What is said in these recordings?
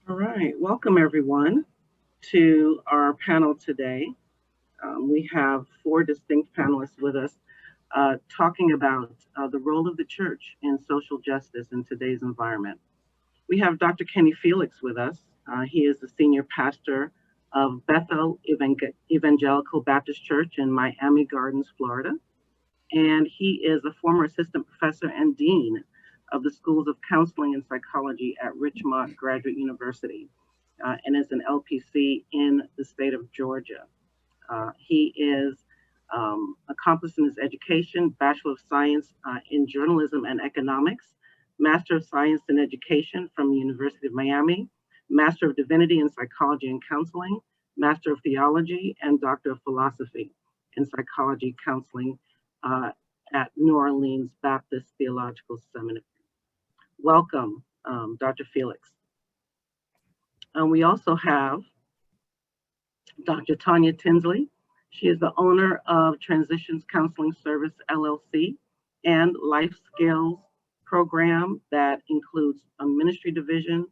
All right, welcome everyone to our panel today. We have four distinct panelists with us talking about the role of the church in social justice in today's environment. We have Dr. Kenny Felix with us. He is the senior pastor of Bethel Evangelical Baptist Church in Miami Gardens, Florida. And he is a former assistant professor and dean of the Schools of Counseling and Psychology at Richmond Graduate University and is an LPC in the state of Georgia. He is accomplished in his education, Bachelor of Science in Journalism and Economics, Master of Science in Education from the University of Miami, Master of Divinity in Psychology and Counseling, Master of Theology, and Doctor of Philosophy in Psychology Counseling at New Orleans Baptist Theological Seminary. Welcome, Dr. Felix. We also have Dr. Tanya Tinsley. She is the owner of Transitions Counseling Service, LLC, and Life Skills program that includes a ministry division,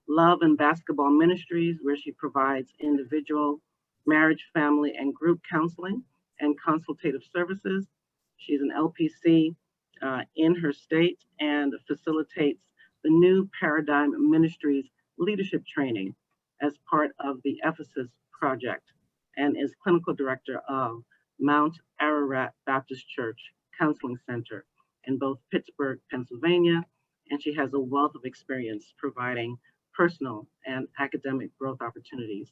Love and Basketball Ministries, where she provides individual, marriage, family, and group counseling and consultative services. She's an LPC in her state and facilitates the New Paradigm Ministries leadership training as part of the Ephesus Project and is clinical director of Mount Ararat Baptist Church Counseling Center in both Pittsburgh, Pennsylvania, and she has a wealth of experience providing personal and academic growth opportunities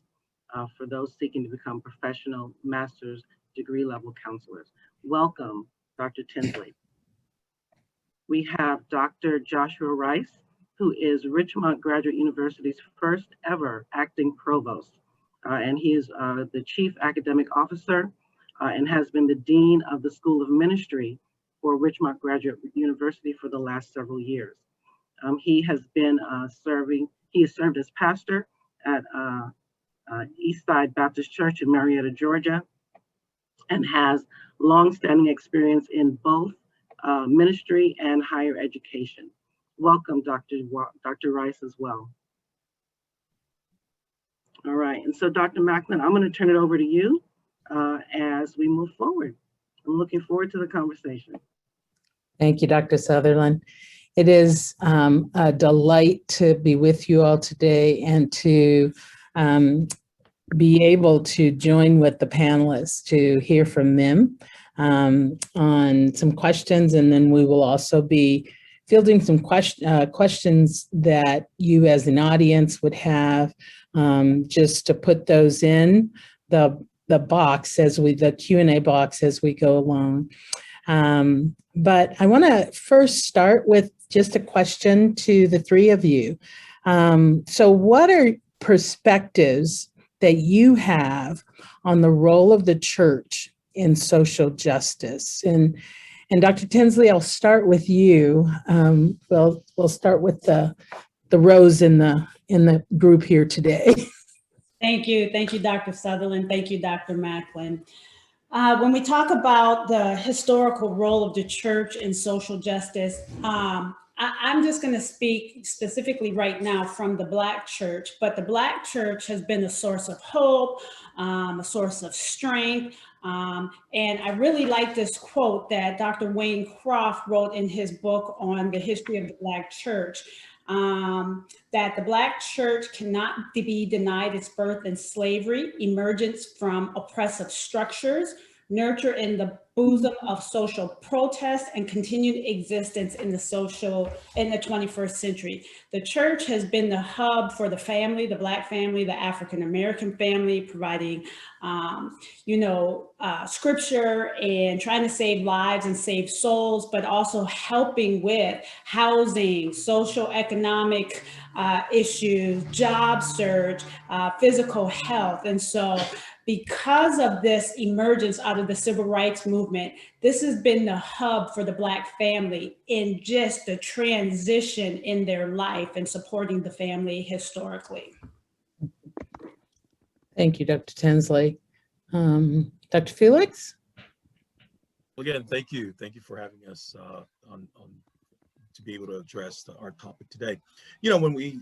for those seeking to become professional master's degree level counselors. Welcome, Dr. Tinsley. We have Dr. Joshua Rice, who is Richmond Graduate University's first ever acting provost. And he is the chief academic officer and has been the dean of the School of Ministry for Richmond Graduate University for the last several years. He has served as pastor at Eastside Baptist Church in Marietta, Georgia, and has longstanding experience in both ministry and higher education. Welcome, Dr. Rice, as well. All right, and so Dr. Macklin, I'm going to turn it over to you as we move forward. I'm looking forward to the conversation. Thank you, Dr. Sutherland. It is a delight to be with you all today and to be able to join with the panelists to hear from them on some questions, and then we will also be fielding some questions that you as an audience would have, just to put those in the box the Q&A box as we go along. But I want to first start with just a question to the three of you. So what are perspectives that you have on the role of the church in social justice? And Dr. Tinsley, I'll start with you. We'll start with the rows in the group here today. Thank you, Dr. Sutherland. Thank you, Dr. Macklin. When we talk about the historical role of the church in social justice, I'm just going to speak specifically right now from the Black church, but the Black church has been a source of hope, a source of strength. And I really like this quote that Dr. Wayne Croft wrote in his book on the history of the Black church, that the Black church cannot be denied its birth in slavery, emergence from oppressive structures, nurture in the bosom of social protest, and continued existence in the 21st century. The church has been the hub for the family, the Black family, the African-American family, providing, scripture and trying to save lives and save souls, but also helping with housing, social economic issues, job search, physical health. And so because of this emergence out of the civil rights movement, this has been the hub for the Black family in just the transition in their life and supporting the family historically. Thank you, Dr. Tinsley. Dr. Felix? Well, again, thank you. Thank you for having us on to be able to address our topic today. You know, when we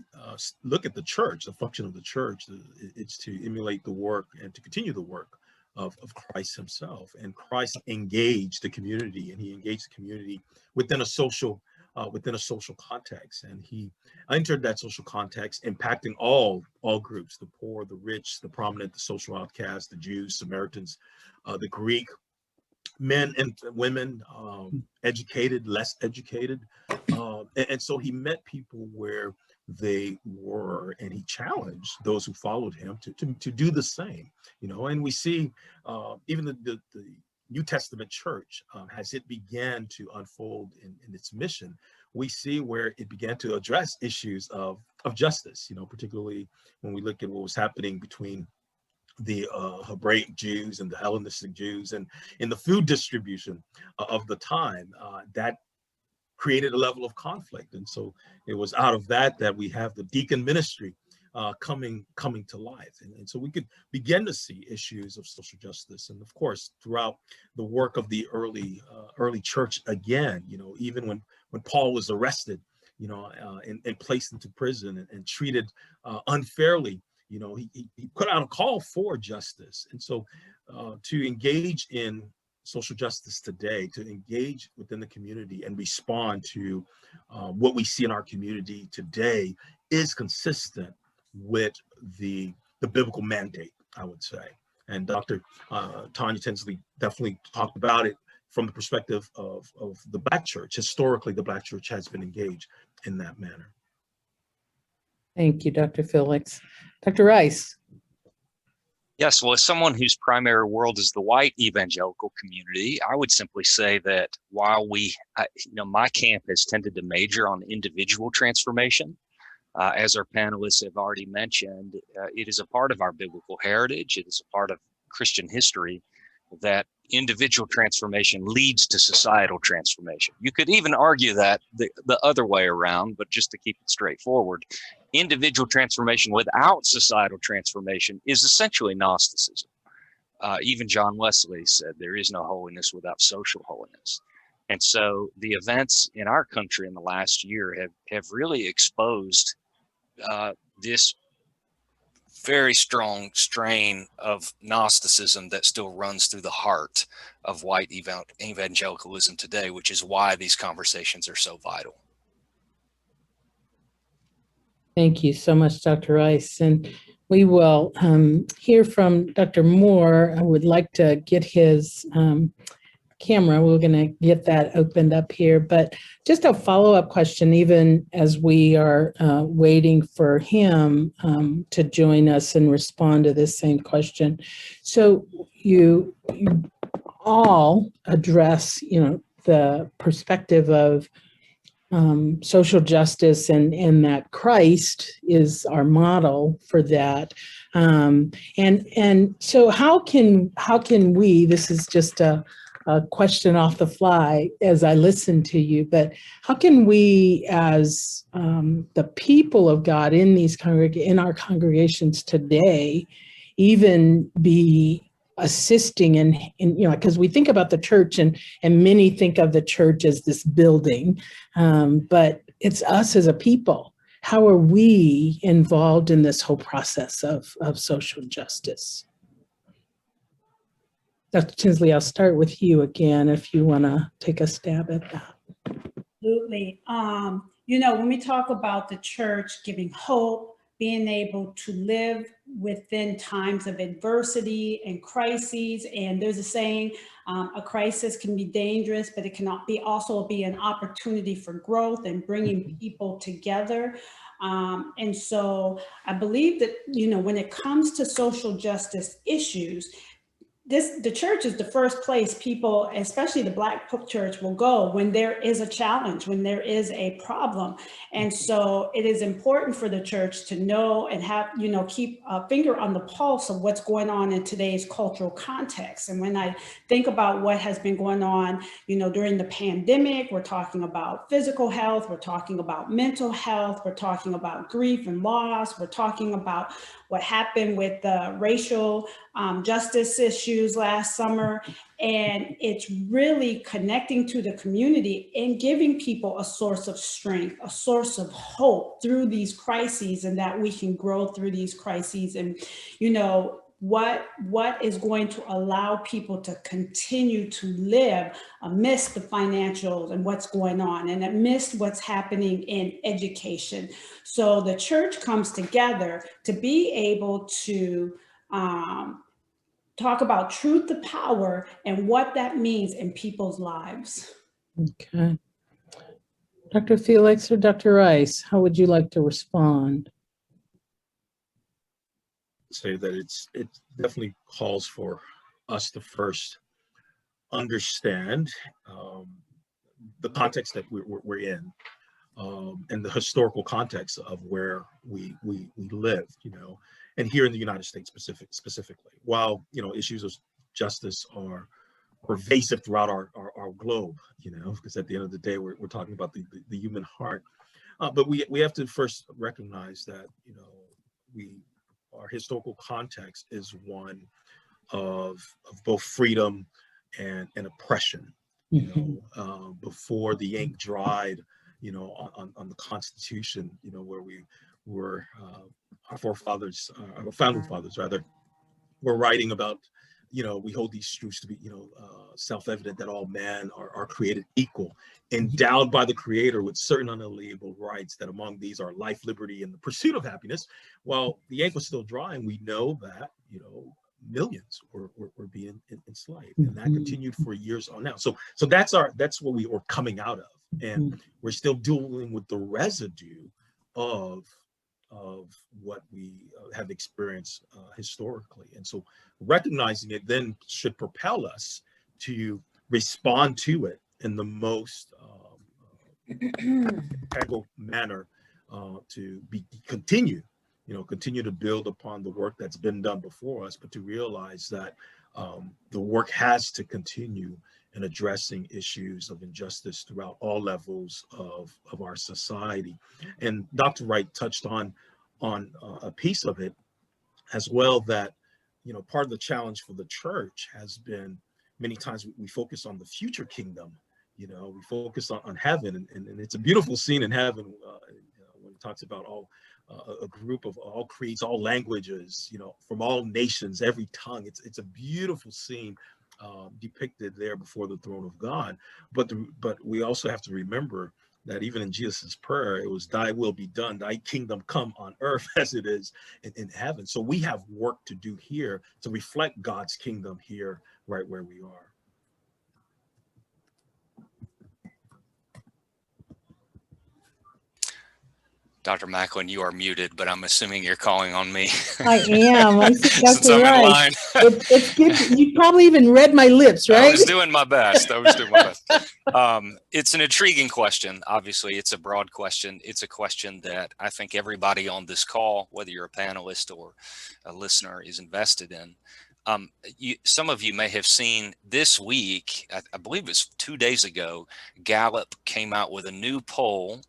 look at the church, the function of the church, it's to emulate the work and to continue the work of Christ himself. And Christ engaged the community, and he engaged the community within a social context. And he entered that social context, impacting all groups: the poor, the rich, the prominent, the social outcasts, the Jews, Samaritans, the Greek, men and women, educated, less educated. And so he met people where they were, and he challenged those who followed him to do the same, you know. And we see even the New Testament church, as it began to unfold in its mission, we see where it began to address issues of justice, you know, particularly when we look at what was happening between the Hebraic Jews and the Hellenistic Jews, and in the food distribution of the time, that created a level of conflict. And so it was out of that we have the deacon ministry coming to life. And so we could begin to see issues of social justice. And of course, throughout the work of the early church, again, you know, even when Paul was arrested, you know, and placed into prison and treated unfairly, you know, he put out a call for justice. And so to engage in social justice today, to engage within the community and respond to what we see in our community today, is consistent with the biblical mandate, I would say. And Dr. Tanya Tinsley definitely talked about it from the perspective of the Black church. Historically, the Black church has been engaged in that manner. Thank you, Dr. Felix. Dr. Rice. Yes, well, as someone whose primary world is the white evangelical community, I would simply say that while my camp has tended to major on individual transformation, as our panelists have already mentioned, it is a part of our biblical heritage. It is a part of Christian history that individual transformation leads to societal transformation. You could even argue that the other way around, but just to keep it straightforward, individual transformation without societal transformation is essentially Gnosticism. Even John Wesley said there is no holiness without social holiness. And so the events in our country in the last year have really exposed this very strong strain of Gnosticism that still runs through the heart of white evangelicalism today, which is why these conversations are so vital. Thank you so much, Dr. Rice. And we will hear from Dr. Moore. I would like to get his camera. We're going to get that opened up here. But just a follow-up question, even as we are waiting for him to join us and respond to this same question. So you all address, you know, the perspective of social justice and that Christ is our model for that. And so how can we, this is just a question off the fly as I listen to you, but how can we as the people of God in in our congregations today even be assisting in you know, because we think about the church and many think of the church as this building, but it's us as a people. How are we involved in this whole process of social justice? Dr. Tinsley, I'll start with you again if you want to take a stab at that. Absolutely. You know, when we talk about the church giving hope, being able to live within times of adversity and crises, and there's a saying, a crisis can be dangerous, but it cannot be also be an opportunity for growth and bringing people together. And so I believe that, you know, when it comes to social justice issues, the church is the first place people, especially the Black church, will go when there is a challenge, when there is a problem. And so it is important for the church to know and have, you know, keep a finger on the pulse of what's going on in today's cultural context. And when I think about what has been going on, you know, during the pandemic, we're talking about physical health, we're talking about mental health, we're talking about grief and loss, we're talking about what happened with the racial justice issues last summer. And it's really connecting to the community and giving people a source of strength, a source of hope through these crises, and that we can grow through these crises. And, you know, what is going to allow people to continue to live amidst the financials and what's going on, and amidst what's happening in education. So the church comes together to be able to talk about truth to power and what that means in people's lives. Okay. Dr. Felix or Dr. Rice, how would you like to respond? Say that it definitely calls for us to first understand the context that we're in, and the historical context of where we live, you know, and here in the United States specifically. While, you know, issues of justice are pervasive throughout our globe, you know, because at the end of the day, we're talking about the human heart. But we have to first recognize that, you know, our historical context is one of both freedom and oppression. You know, before the ink dried, you know, on the Constitution, you know, where we were, our forefathers, our founding fathers rather, were writing about, you know, we hold these truths to be, you know, self-evident that all men are created equal, endowed by the Creator with certain unalienable rights, that among these are life, liberty, and the pursuit of happiness. While the ink was still dry, and we know that, you know, millions were being enslaved, and that continued for years on now. So that's what we were coming out of, and we're still dealing with the residue of what we have experienced historically. And so recognizing it then should propel us to respond to it in the most integral manner, to continue to build upon the work that's been done before us, but to realize that the work has to continue in addressing issues of injustice throughout all levels of our society. And Dr. Wright touched on a piece of it as well, that, you know, part of the challenge for the church has been, many times we focus on the future kingdom, you know, we focus on heaven, and it's a beautiful scene in heaven, you know, when it talks about all a group of all creeds, all languages, you know, from all nations, every tongue. It's a beautiful scene depicted there before the throne of God. But we also have to remember that even in Jesus's prayer, it was, "Thy will be done, thy kingdom come on earth as it is in heaven." So we have work to do here to reflect God's kingdom here, right where we are. Dr. Macklin, you are muted, but I'm assuming you're calling on me. I am. I see Since Dr. I'm in Rice. line. It's good. You probably even read my lips, right? I was doing my best. It's an intriguing question. Obviously, it's a broad question. It's a question that I think everybody on this call, whether you're a panelist or a listener, is invested in. Some of you may have seen this week, I believe it's 2 days ago, Gallup came out with a new poll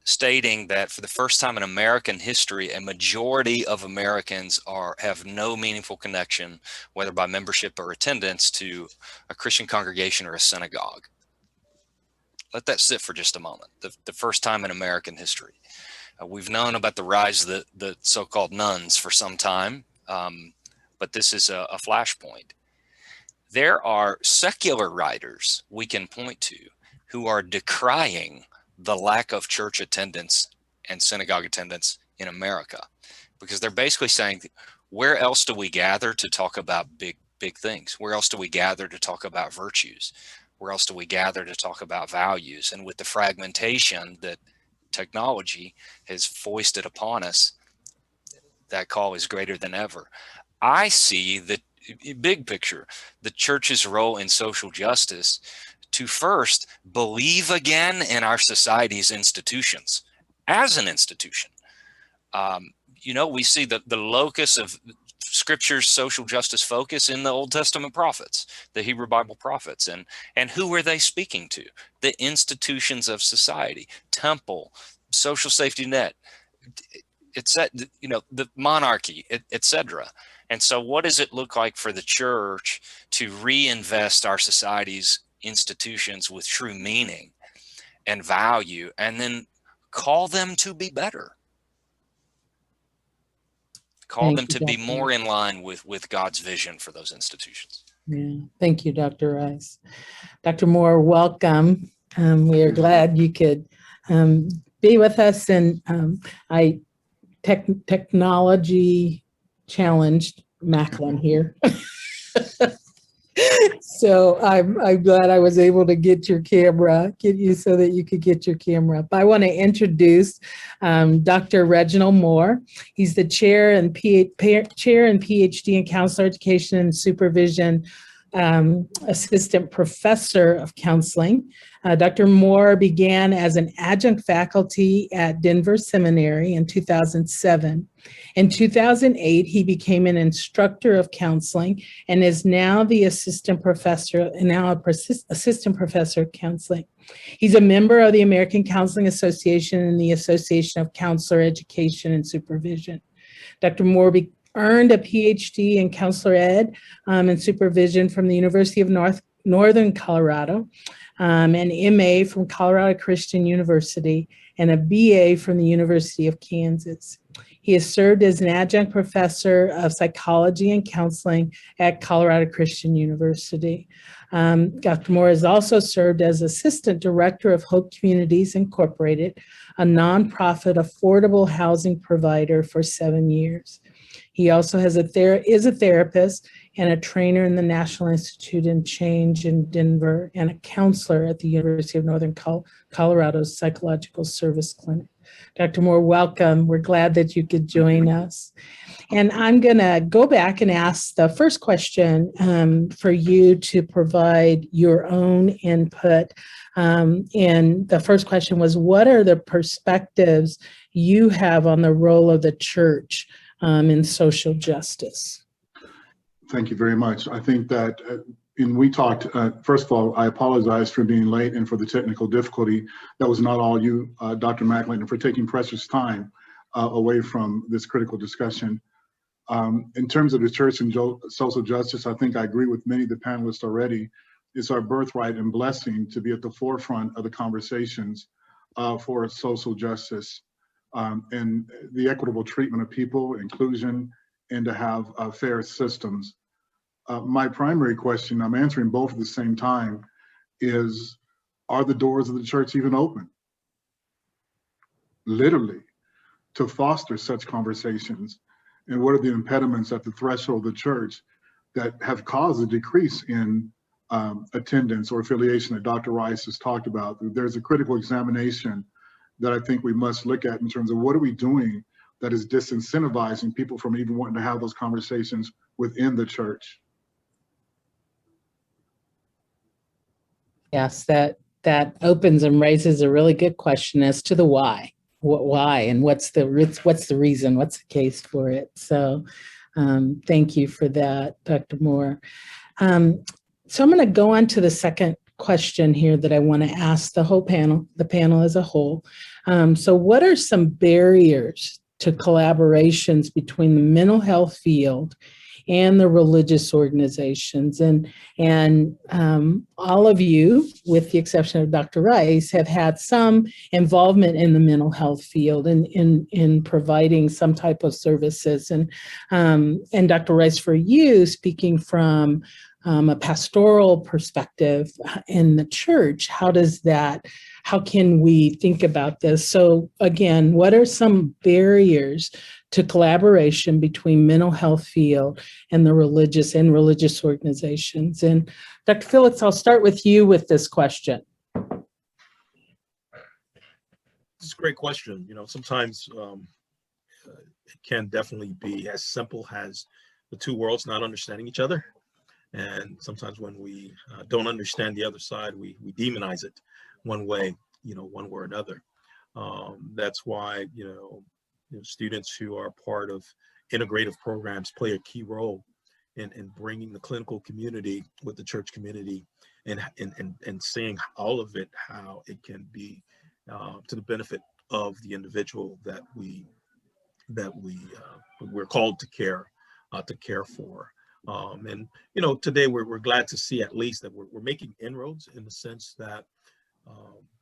stating that for the first time in American history, a majority of Americans have no meaningful connection, whether by membership or attendance, to a Christian congregation or a synagogue. Let that sit for just a moment. The first time in American history. We've known about the rise of the so-called nuns for some time, but this is a flashpoint. There are secular writers we can point to who are decrying the lack of church attendance and synagogue attendance in America, because they're basically saying, where else do we gather to talk about big things? Where else do we gather to talk about virtues? Where else do we gather to talk about values? And with the fragmentation that technology has foisted upon us, that call is greater than ever. I see the big picture, the church's role in social justice, to first believe again in our society's institutions as an institution. You know, we see the locus of Scripture's social justice focus in the Old Testament prophets, the Hebrew Bible prophets, and who are they speaking to? The institutions of society, temple, social safety net. it's that, you know, the monarchy, et cetera. And so what does it look like for the church to reinvest our society's institutions with true meaning and value, and then call them to be better? Call Thank them you, to be Dr. more in line with God's vision for those institutions. Yeah, thank you, Dr. Rice. Dr. Moore, welcome. We are glad you could be with us, and I technology challenged Macklin here. So I'm glad I was able to get you so that you could get your camera up. I want to introduce Dr. Reginald Moore. He's the chair and PhD in counselor education and supervision, assistant professor of counseling. Dr. Moore began as an adjunct faculty at Denver Seminary in 2007. In 2008, he became an instructor of counseling and is now the assistant professor of counseling. He's a member of the American Counseling Association and the Association of Counselor Education and Supervision. Dr. Moore earned a PhD in counselor ed and supervision from the University of Northern Colorado, an MA from Colorado Christian University, and a BA from the University of Kansas. He has served as an adjunct professor of psychology and counseling at Colorado Christian University. Dr. Moore has also served as assistant director of Hope Communities Incorporated, a nonprofit affordable housing provider, for 7 years. He also is a therapist and a trainer in the National Institute in Change in Denver, and a counselor at the University of Northern Colorado's Psychological Service Clinic. Dr. Moore, welcome. We're glad that you could join us. And I'm going to go back and ask the first question for you to provide your own input. And the first question was, what are the perspectives you have on the role of the church in social justice? Thank you very much. I think that we talked, first of all, I apologize for being late and for the technical difficulty. That was not all you, Dr. Macklin, and for taking precious time away from this critical discussion. In terms of the church and social justice, I think I agree with many of the panelists already. It's our birthright and blessing to be at the forefront of the conversations for social justice and the equitable treatment of people, inclusion, and to have fair systems. My primary question, I'm answering both at the same time, is, are the doors of the church even open? Literally, to foster such conversations. And what are the impediments at the threshold of the church that have caused a decrease in attendance or affiliation that Dr. Rice has talked about? There's a critical examination that I think we must look at in terms of what are we doing that is disincentivizing people from even wanting to have those conversations within the church. Yes, that opens and raises a really good question as to the why. Why and what's the reason, what's the case for it? So thank you for that, Dr. Moore. So I'm going to go on to the second question here that I want to ask the whole panel, the panel as a whole. So what are some barriers to collaborations between the mental health field and the religious organizations? And all of you, with the exception of Dr. Rice, have had some involvement in the mental health field in providing some type of services. And Dr. Rice, for you, speaking from a pastoral perspective in the church, how can we think about this? So again, what are some barriers to collaboration between mental health field and the religious organizations? And Dr. Phillips, I'll start with you with this question. It's a great question. You know, sometimes it can definitely be as simple as the two worlds not understanding each other. And sometimes when we don't understand the other side, we demonize it one way, one way or another. That's why, students who are part of integrative programs play a key role in bringing the clinical community with the church community and seeing all of it, how it can be to the benefit of the individual that we that we're called to care for. And today we're glad to see at least that we're making inroads, in the sense that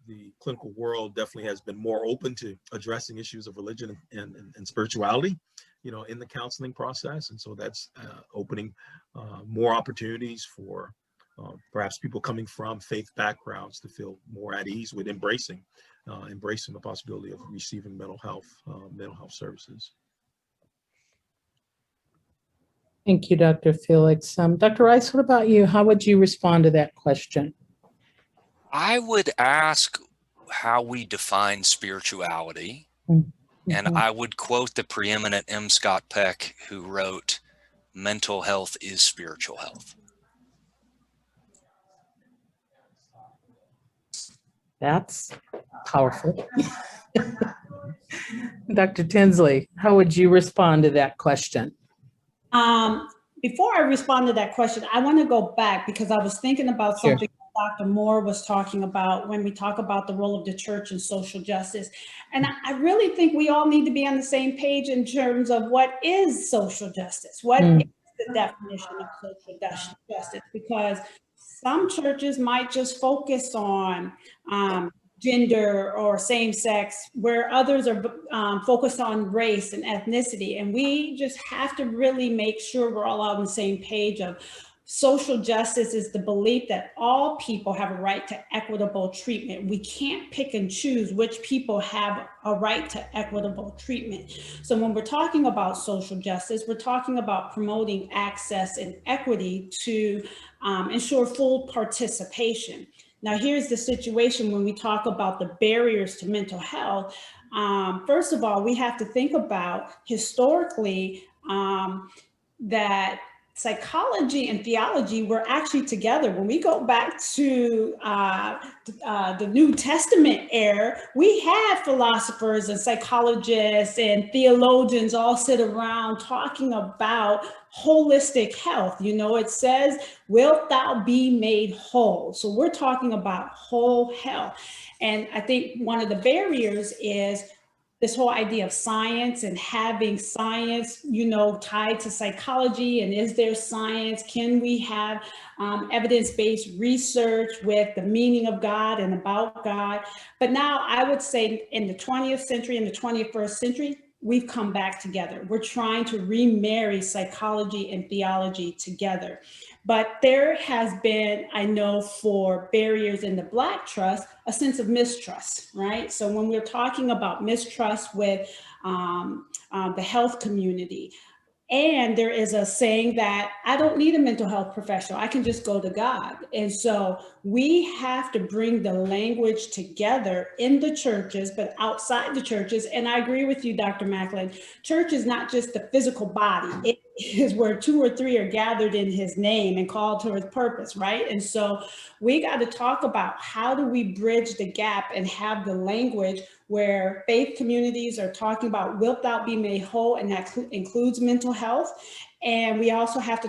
the clinical world definitely has been more open to addressing issues of religion and spirituality, in the counseling process. And so that's opening more opportunities for perhaps people coming from faith backgrounds to feel more at ease with embracing the possibility of receiving mental health services. Thank you, Dr. Felix. Dr. Rice, what about you? How would you respond to that question? I would ask how we define spirituality. Mm-hmm. And I would quote the preeminent M. Scott Peck, who wrote, "Mental health is spiritual health." That's powerful. Dr. Tinsley, how would you respond to that question? Before I respond to that question, I want to go back, because I was thinking about something Dr. Moore was talking about when we talk about the role of the church in social justice. And I really think we all need to be on the same page in terms of what is social justice. What is the definition of social justice? Because some churches might just focus on gender or same sex, where others are focused on race and ethnicity. And we just have to really make sure we're all on the same page of social justice is the belief that all people have a right to equitable treatment. We can't pick and choose which people have a right to equitable treatment. So when we're talking about social justice, we're talking about promoting access and equity to ensure full participation. Now, here's the situation when we talk about the barriers to mental health. First of all, we have to think about historically that psychology and theology were actually together. When we go back to the New Testament era, we had philosophers and psychologists and theologians all sit around talking about holistic health. It says, "Wilt thou be made whole?" So we're talking about whole health. And I think one of the barriers is this whole idea of science and having science, tied to psychology. And is there science? Can we have evidence-based research with the meaning of God and about God? But now I would say in the 20th century, in the 21st century, we've come back together. We're trying to remarry psychology and theology together. But there has been, I know, for barriers in the Black trust, a sense of mistrust, right? So when we're talking about mistrust with the health community, and there is a saying that I don't need a mental health professional, I can just go to God. And so we have to bring the language together in the churches, but outside the churches. And I agree with you, Dr. Macklin, church is not just the physical body. It is where 2 or 3 are gathered in his name and called to his purpose, right? And so we got to talk about how do we bridge the gap and have the language where faith communities are talking about wilt thou be made whole, and that includes mental health. And we also have to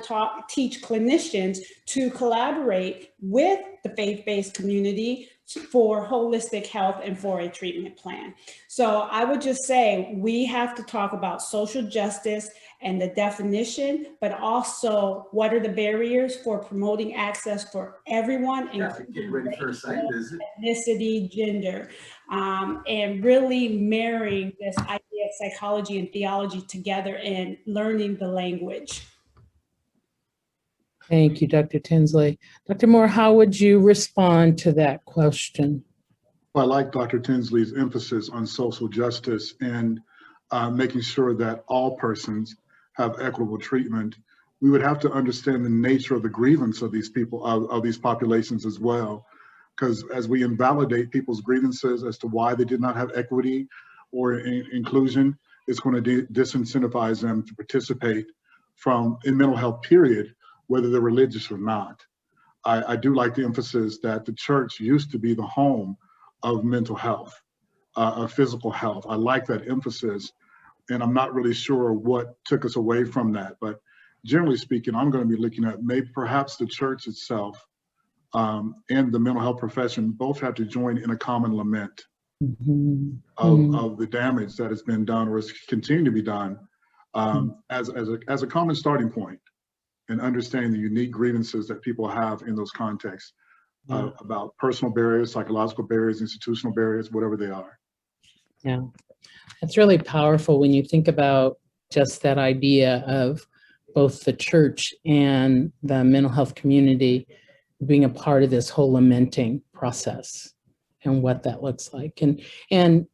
teach clinicians to collaborate with the faith-based community for holistic health and for a treatment plan. So I would just say we have to talk about social justice and the definition, but also what are the barriers for promoting access for everyone, including ready for a site visit. Ethnicity, gender, and really marrying this idea of psychology and theology together and learning the language. Thank you, Dr. Tinsley. Dr. Moore, how would you respond to that question? Well, I like Dr. Tinsley's emphasis on social justice and making sure that all persons have equitable treatment. We would have to understand the nature of the grievance of these people, of these populations as well. Because as we invalidate people's grievances as to why they did not have equity or inclusion, it's going to disincentivize them to participate in mental health, period, whether they're religious or not. I do like the emphasis that the church used to be the home of mental health, of physical health. I like that emphasis, and I'm not really sure what took us away from that. But generally speaking, I'm going to be looking at perhaps the church itself and the mental health profession both have to join in a common lament of the damage that has been done or is continuing to be done, as a common starting point, and understanding the unique grievances that people have in those contexts, about personal barriers, psychological barriers, institutional barriers, whatever they are. Yeah, it's really powerful when you think about just that idea of both the church and the mental health community being a part of this whole lamenting process and what that looks like. And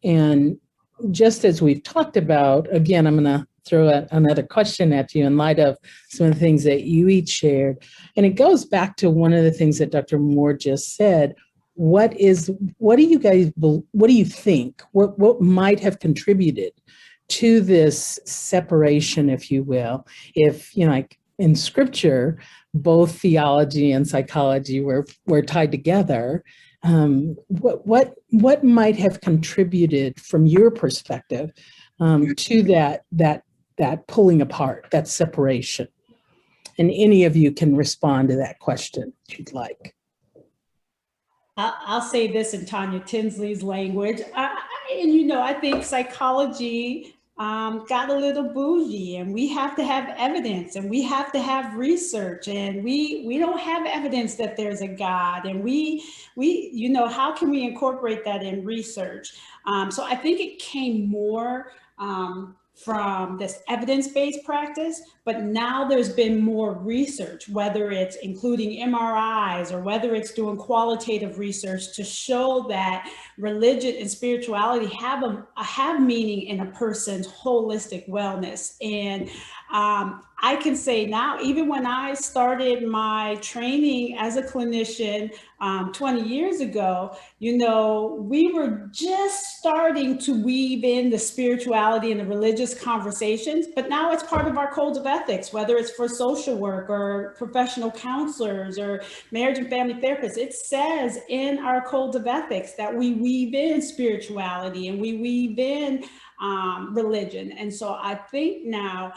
just as we've talked about, again, I'm going to throw another question at you in light of some of the things that you each shared. And it goes back to one of the things that Dr. Moore just said. What do you think? What might have contributed to this separation, if you will? If, like in scripture, both theology and psychology were tied together, what might have contributed from your perspective to that pulling apart, that separation? And any of you can respond to that question if you'd like. I'll say this in Tanya Tinsley's language. I think psychology got a little bougie, and we have to have evidence, and we have to have research, and we don't have evidence that there's a God, and we how can we incorporate that in research? So I think it came more from this evidence-based practice, but now there's been more research, whether it's including MRIs or whether it's doing qualitative research to show that religion and spirituality have meaning in a person's holistic wellness. And I can say now, even when I started my training as a clinician 20 years ago, we were just starting to weave in the spirituality and the religious conversations, but now it's part of our codes of ethics, whether it's for social work or professional counselors or marriage and family therapists. It says in our codes of ethics that we weave in spirituality and we weave in religion. And so I think now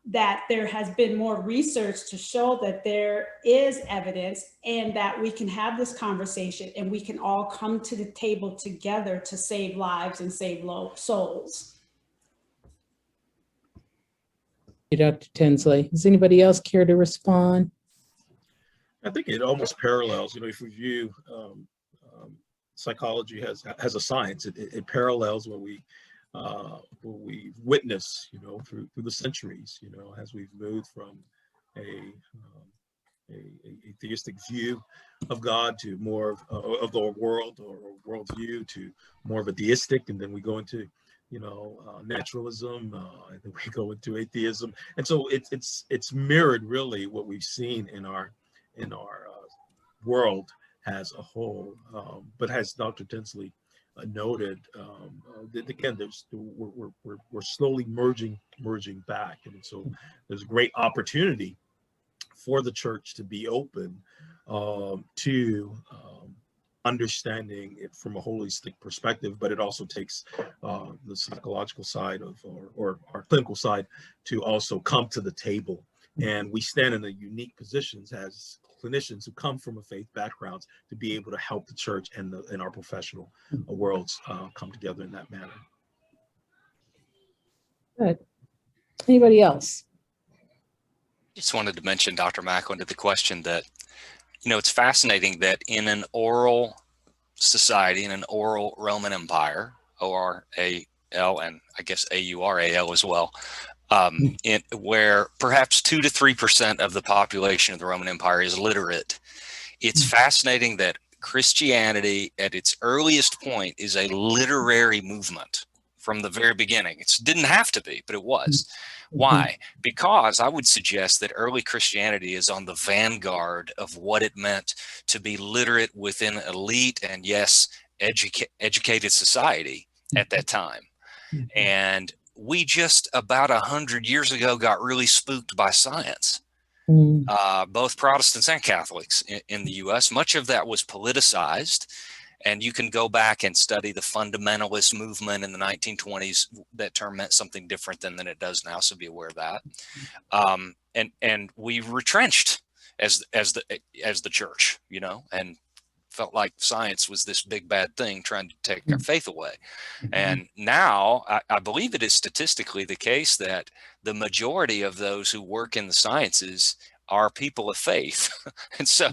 that there has been more research to show that there is evidence and that we can have this conversation and we can all come to the table together to save lives and save souls. Dr. Tinsley, does anybody else care to respond? I think it almost parallels, if we view psychology as a science, it parallels what we witness, through the centuries, as we've moved from a theistic view of God to more of the world or worldview to more of a deistic, and then we go into naturalism, and then we go into atheism, and so it's mirrored really what we've seen in our world as a whole. But as Dr. Tinsley noted, again, we're slowly merging back, and so there's a great opportunity for the church to be open to understanding it from a holistic perspective, but it also takes the psychological side or our clinical side to also come to the table. And we stand in a unique positions as clinicians who come from a faith backgrounds to be able to help the church and our professional worlds come together in that manner. Good. Anybody else? Just wanted to mention, Dr. Macklin, to the question that, it's fascinating that in an oral society, in an oral Roman Empire, O-R-A-L, and I guess A-U-R-A-L as well, where perhaps 2 to 3% of the population of the Roman Empire is literate. It's fascinating that Christianity at its earliest point is a literary movement from the very beginning. It didn't have to be, but it was. Why? Because I would suggest that early Christianity is on the vanguard of what it meant to be literate within elite and, yes, educated society at that time. And we just about 100 years ago got really spooked by science, both Protestants and Catholics in the U.S. Much of that was politicized. And you can go back and study the fundamentalist movement in the 1920s. That term meant something different than it does now, so be aware of that. And we retrenched as the church, and felt like science was this big bad thing trying to take our faith away. Mhm. And now I believe it is statistically the case that the majority of those who work in the sciences are people of faith. And so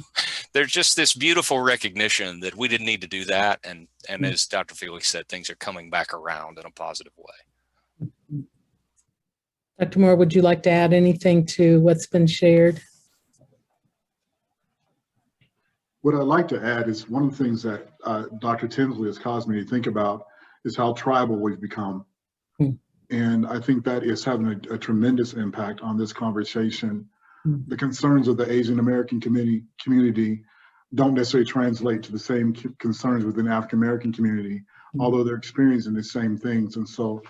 there's just this beautiful recognition that we didn't need to do that. And as Dr. Felix said, things are coming back around in a positive way. Dr. Moore, would you like to add anything to what's been shared? What I'd like to add is one of the things that Dr. Tinsley has caused me to think about is how tribal we've become. And I think that is having a tremendous impact on this conversation. The concerns of the Asian American community don't necessarily translate to the same concerns within the African American community, although they're experiencing the same things. And so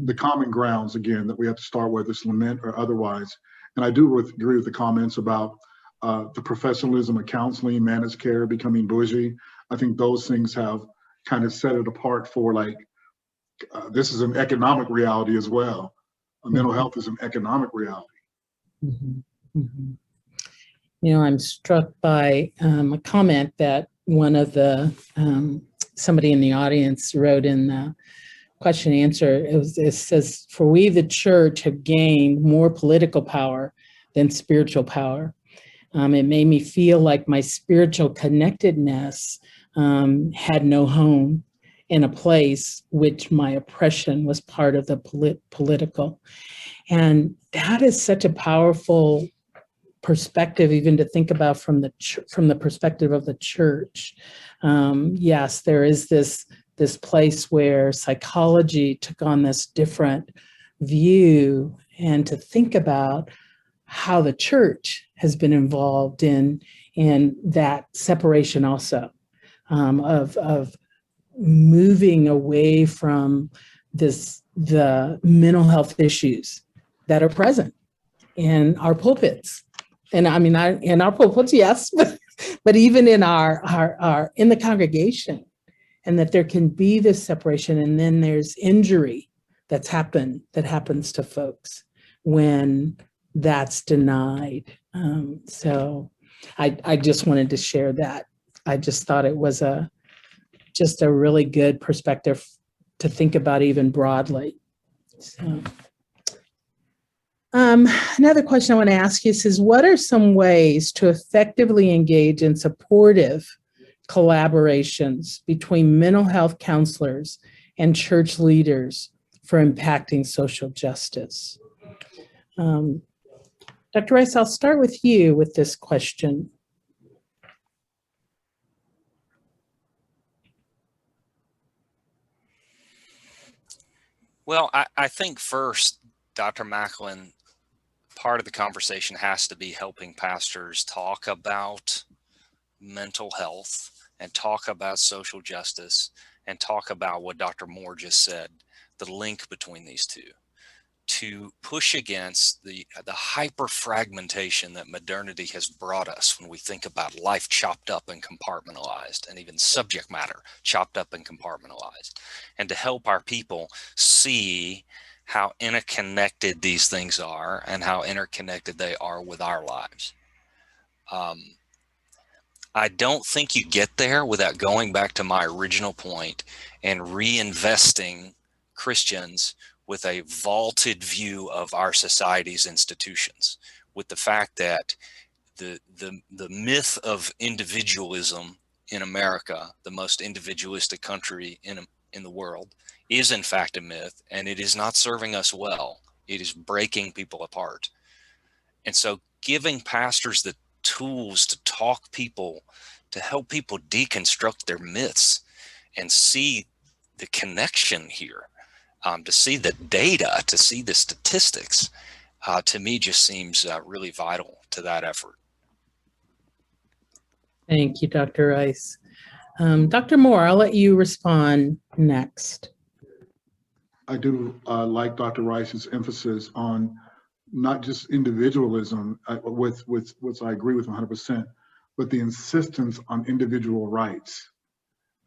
the common grounds, again, that we have to start with is lament or otherwise. And I do agree with the comments about the professionalism of counseling, managed care becoming bougie. I think those things have kind of set it apart for like, this is an economic reality as well. Mental health is an economic reality. You know, I'm struck by a comment that one of the, somebody in the audience wrote in the question and answer. It says, for we, the church, have gained more political power than spiritual power. It made me feel like my spiritual connectedness had no home in a place which my oppression was part of the political. And that is such a powerful perspective, even to think about from the perspective of the church. Yes, there is this place where psychology took on this different view, and to think about how the church has been involved in that separation also, of moving away from the mental health issues that are present in our pulpits. And I mean, in our pulpits, yes, but even in our in the congregation, and that there can be this separation, and then there's injury that happens to folks when that's denied. So I just wanted to share that. I just thought it was just a really good perspective to think about even broadly. So. Another question I want to ask you is, what are some ways to effectively engage in supportive collaborations between mental health counselors and church leaders for impacting social justice? Dr. Rice, I'll start with you with this question. Well, I think first, Dr. Macklin, part of the conversation has to be helping pastors talk about mental health and talk about social justice and talk about what Dr. Moore just said, the link between these two, to push against the hyper fragmentation that modernity has brought us when we think about life chopped up and compartmentalized, and even subject matter chopped up and compartmentalized, and to help our people see how interconnected these things are and how interconnected they are with our lives. I don't think you get there without going back to my original point and reinvesting Christians with a vaulted view of our society's institutions, with the fact that the myth of individualism in America, the most individualistic country in the world, is in fact a myth, and it is not serving us well. It is breaking people apart. And so giving pastors the tools to talk people, to help people deconstruct their myths and see the connection here, to see the data, to see the statistics, to me just seems really vital to that effort. Thank you, Dr. Rice. Dr. Moore, I'll let you respond next. I do like Dr. Rice's emphasis on not just individualism, with which I agree with 100%, but the insistence on individual rights,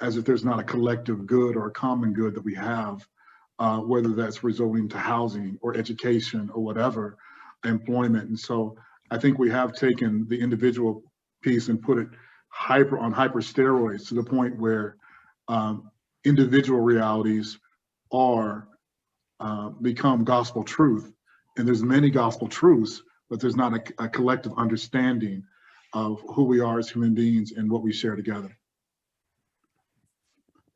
as if there's not a collective good or a common good that we have, whether that's resulting to housing or education or whatever, employment. And so I think we have taken the individual piece and put it hyper steroids to the point where individual realities are become gospel truth. And there's many gospel truths, but there's not a collective understanding of who we are as human beings and what we share together.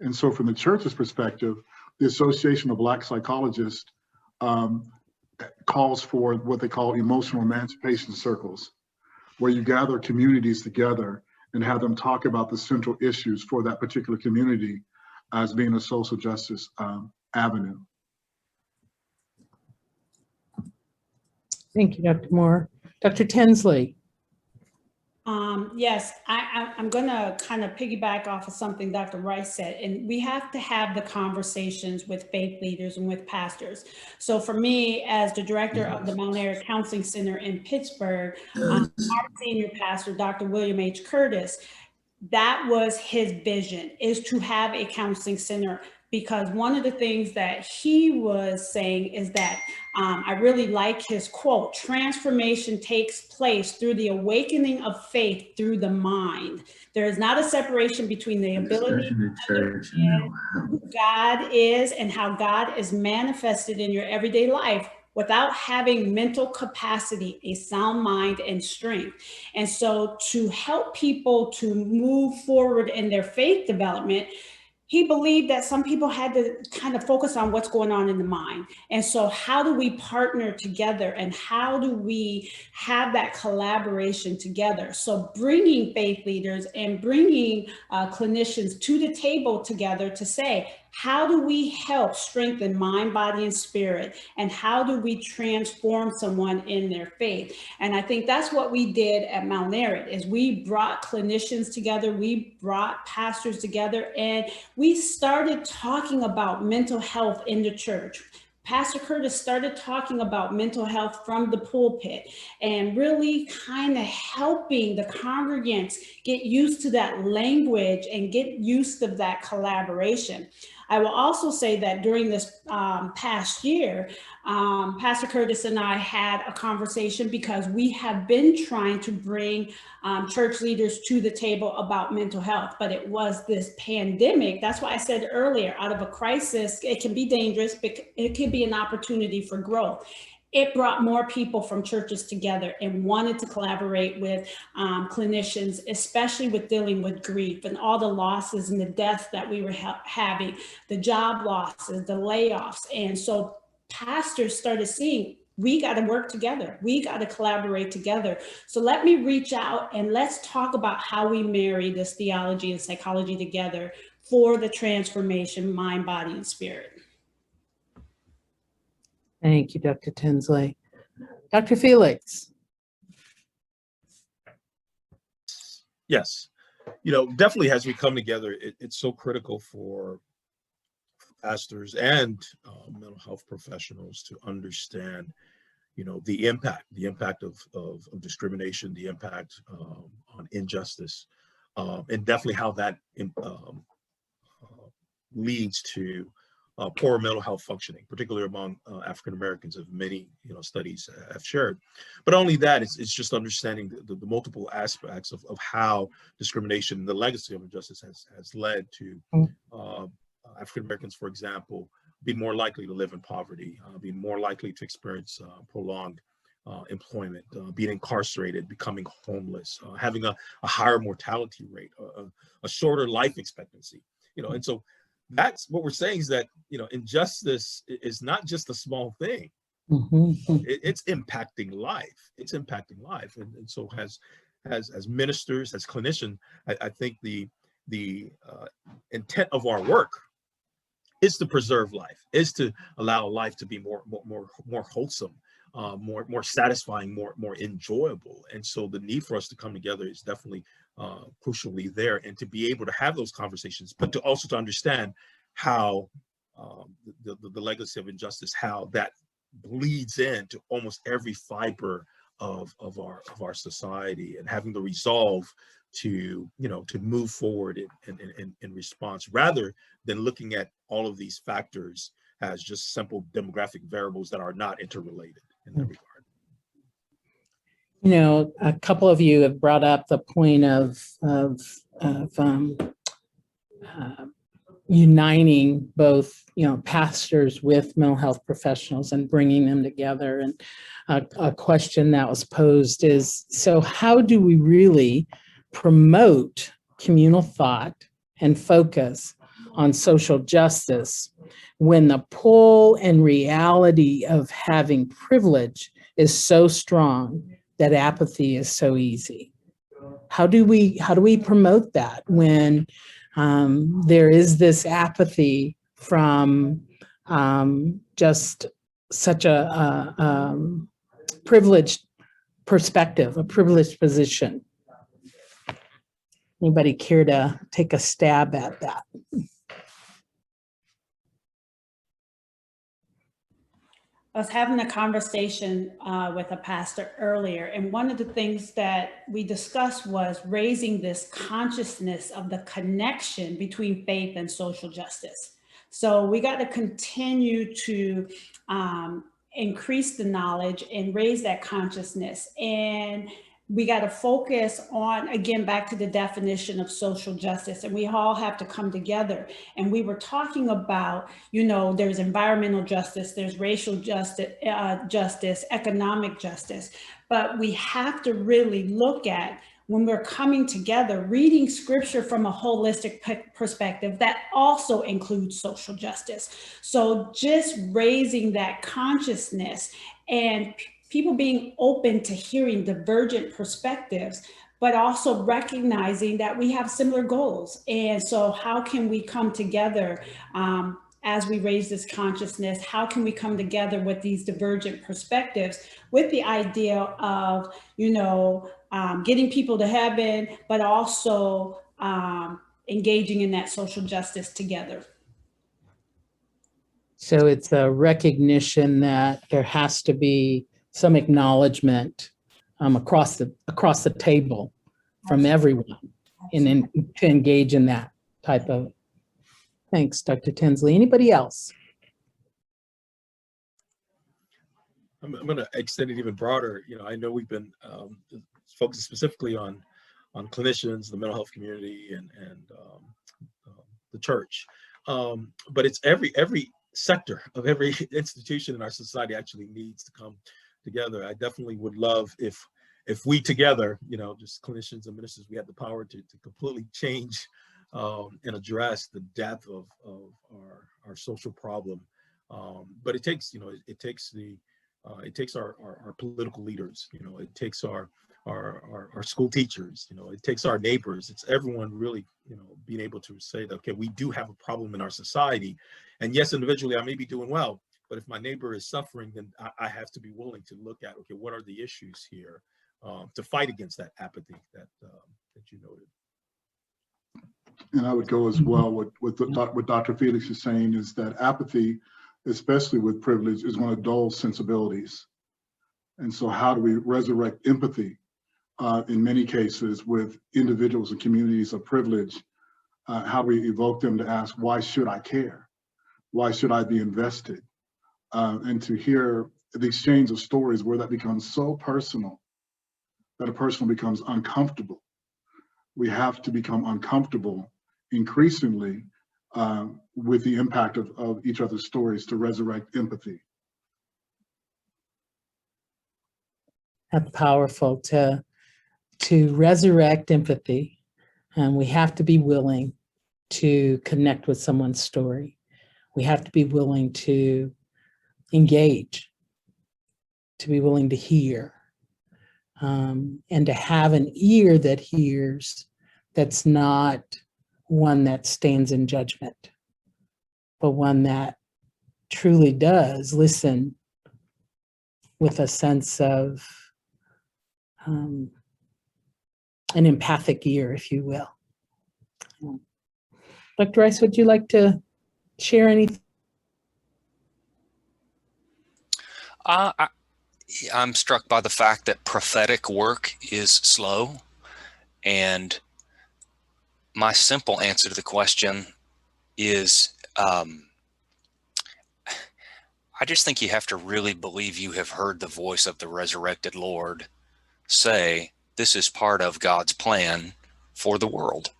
And so from the church's perspective, the Association of Black Psychologists calls for what they call emotional emancipation circles, where you gather communities together and have them talk about the central issues for that particular community as being a social justice avenue. Thank you, Dr. Moore. Dr. Tinsley. Yes, I'm going to kind of piggyback off of something Dr. Rice said, and we have to have the conversations with faith leaders and with pastors. So for me, as the director of the Mount Airy Counseling Center in Pittsburgh, our senior pastor, Dr. William H. Curtis, that was his vision, is to have a counseling center, because one of the things that he was saying is that I really like his quote: transformation takes place through the awakening of faith through the mind. There is not a separation between the ability to understand who God is and how God is manifested in your everyday life without having mental capacity, a sound mind, and strength. And so to help people to move forward in their faith development, he believed that some people had to kind of focus on what's going on in the mind. And so how do we partner together, and how do we have that collaboration together? So bringing faith leaders and bringing clinicians to the table together to say, how do we help strengthen mind, body, and spirit? And how do we transform someone in their faith? And I think that's what we did at Mount Airy, is we brought clinicians together, we brought pastors together, and we started talking about mental health in the church. Pastor Curtis started talking about mental health from the pulpit, and really kind of helping the congregants get used to that language and get used to that collaboration. I will also say that during this past year, Pastor Curtis and I had a conversation, because we have been trying to bring church leaders to the table about mental health, but it was this pandemic. That's why I said earlier, out of a crisis, it can be dangerous, but it can be an opportunity for growth. It brought more people from churches together and wanted to collaborate with clinicians, especially with dealing with grief and all the losses and the deaths that we were having, the job losses, the layoffs. And so pastors started seeing, we got to work together. We got to collaborate together. So let me reach out and let's talk about how we marry this theology and psychology together for the transformation, mind, body, and spirit. Thank you, Dr. Tinsley. Dr. Felix. Yes, you know, definitely as we come together, it's so critical for pastors and mental health professionals to understand, you know, the impact of discrimination, the impact on injustice, and definitely how that leads to poor mental health functioning, particularly among African Americans, as many studies have shared. But only that, it's just understanding the multiple aspects of how discrimination, the legacy of injustice has led to African Americans, for example, be more likely to live in poverty, be more likely to experience prolonged employment, being incarcerated, becoming homeless, having a higher mortality rate, a shorter life expectancy, and so that's what we're saying, is that, injustice is not just a small thing. It's impacting life. It's impacting life. And so as ministers, as clinicians, I think the intent of our work is to preserve life, is to allow life to be more wholesome, more satisfying, more enjoyable. And so the need for us to come together is definitely crucially there, and to be able to have those conversations, but to also to understand how the legacy of injustice, how that bleeds into almost every fiber of our society, and having the resolve to move forward in response, rather than looking at all of these factors as just simple demographic variables that are not interrelated in that regard. You know, a couple of you have brought up the point of uniting both, you know, pastors with mental health professionals and bringing them together. And a question that was posed is, so how do we really promote communal thought and focus on social justice when the pull and reality of having privilege is so strong that apathy is so easy? How do we promote that when there is this apathy from just such a privileged perspective, a privileged position? Anybody care to take a stab at that? I was having a conversation with a pastor earlier, and one of the things that we discussed was raising this consciousness of the connection between faith and social justice. So we got to continue to increase the knowledge and raise that consciousness. And we got to focus on, again, back to the definition of social justice, and we all have to come together. And we were talking about, you know, there's environmental justice, there's racial justice, economic justice, but we have to really look at, when we're coming together, reading scripture from a holistic perspective that also includes social justice. So just raising that consciousness and people being open to hearing divergent perspectives, but also recognizing that we have similar goals. And so how can we come together as we raise this consciousness? How can we come together with these divergent perspectives with the idea of, you know, getting people to heaven, but also engaging in that social justice together? So it's a recognition that there has to be some acknowledgement across the table from everyone, and then to engage in that type of. Thanks, Dr. Tinsley. Anybody else? I'm going to extend it even broader. You know, I know we've been focused specifically on clinicians, the mental health community, and the church, but it's every sector of every institution in our society actually needs to come together. I definitely would love if we together, you know, just clinicians and ministers, we had the power to completely change and address the depth of our social problem. But it takes, you know, it takes our political leaders, you know, it takes our school teachers, you know, it takes our neighbors. It's everyone really, you know, being able to say that, okay, we do have a problem in our society. And yes, individually, I may be doing well, but if my neighbor is suffering, then I have to be willing to look at, okay, what are the issues here to fight against that apathy that you noted. And I would go as well with what Dr. Felix is saying, is that apathy, especially with privilege, is going to dull sensibilities. And so how do we resurrect empathy in many cases with individuals and communities of privilege? How do we evoke them to ask, why should I care? Why should I be invested? And to hear the exchange of stories where that becomes so personal that a person becomes uncomfortable. We have to become uncomfortable increasingly with the impact of each other's stories to resurrect empathy. That's powerful, to resurrect empathy. And we have to be willing to connect with someone's story. We have to be willing to engage, to be willing to hear, and to have an ear that hears, that's not one that stands in judgment, but one that truly does listen with a sense of an empathic ear, if you will. Dr. Rice, would you like to share anything? I'm struck by the fact that prophetic work is slow, and my simple answer to the question is I just think you have to really believe you have heard the voice of the resurrected Lord say this is part of God's plan for the world.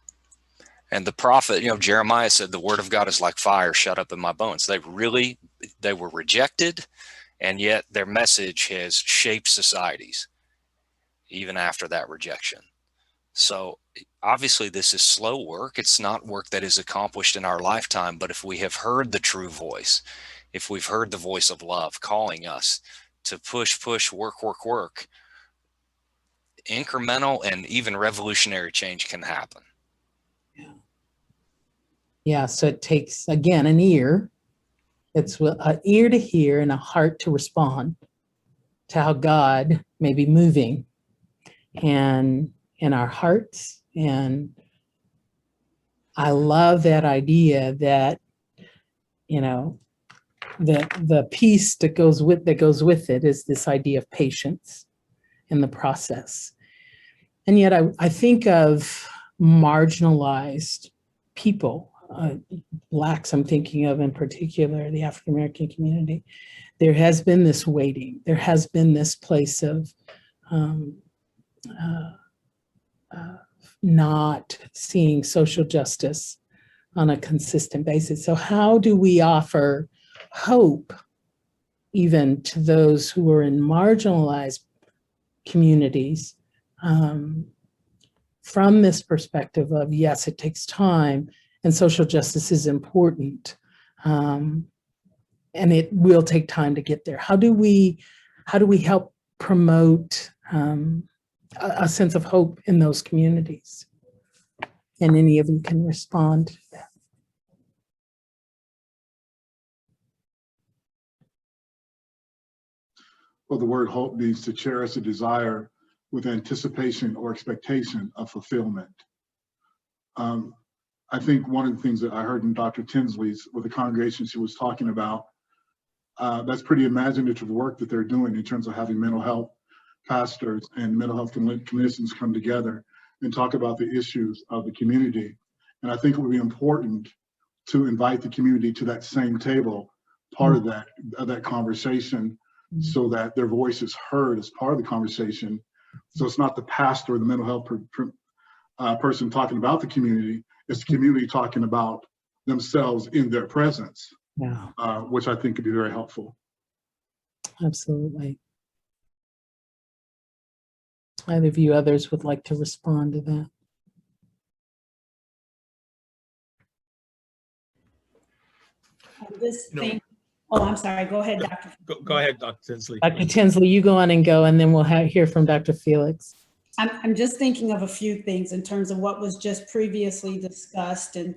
And the prophet, Jeremiah said, the word of God is like fire shut up in my bones. They were rejected, and yet their message has shaped societies even after that rejection. So obviously this is slow work. It's not work that is accomplished in our lifetime, but if we have heard the true voice, if we've heard the voice of love calling us to push, work, incremental and even revolutionary change can happen. Yeah, so it takes, again, an ear. It's an ear to hear and a heart to respond to how God may be moving and in our hearts. And I love that idea that, the piece that goes with it is this idea of patience in the process. And yet I think of marginalized people, Blacks I'm thinking of in particular, the African American community. There has been this waiting. There has been this place of not seeing social justice on a consistent basis. So how do we offer hope even to those who are in marginalized communities from this perspective of, yes, it takes time and social justice is important, and it will take time to get there. How do we help promote a sense of hope in those communities? And any of you can respond to that. Well, the word hope means to cherish a desire with anticipation or expectation of fulfillment. I think one of the things that I heard in Dr. Tinsley's with the congregation she was talking about, that's pretty imaginative work that they're doing in terms of having mental health pastors and mental health clinicians come together and talk about the issues of the community. And I think it would be important to invite the community to that same table, part of that conversation, so that their voice is heard as part of the conversation. So it's not the pastor or the mental health person talking about the community, it's the community talking about themselves in their presence, which I think could be very helpful. Absolutely. Either of you others would like to respond to that? I'm sorry. Go ahead, Dr. Go ahead, Dr. Tinsley. Dr. Tinsley, you go on and go, and then we'll hear from Dr. Felix. I'm just thinking of a few things in terms of what was just previously discussed and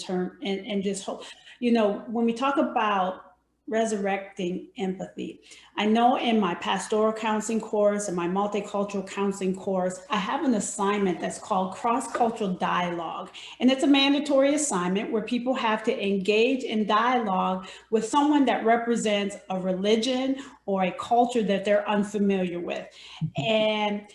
just hope, when we talk about resurrecting empathy, I know in my pastoral counseling course and my multicultural counseling course, I have an assignment that's called cross-cultural dialogue. And it's a mandatory assignment where people have to engage in dialogue with someone that represents a religion or a culture that they're unfamiliar with. And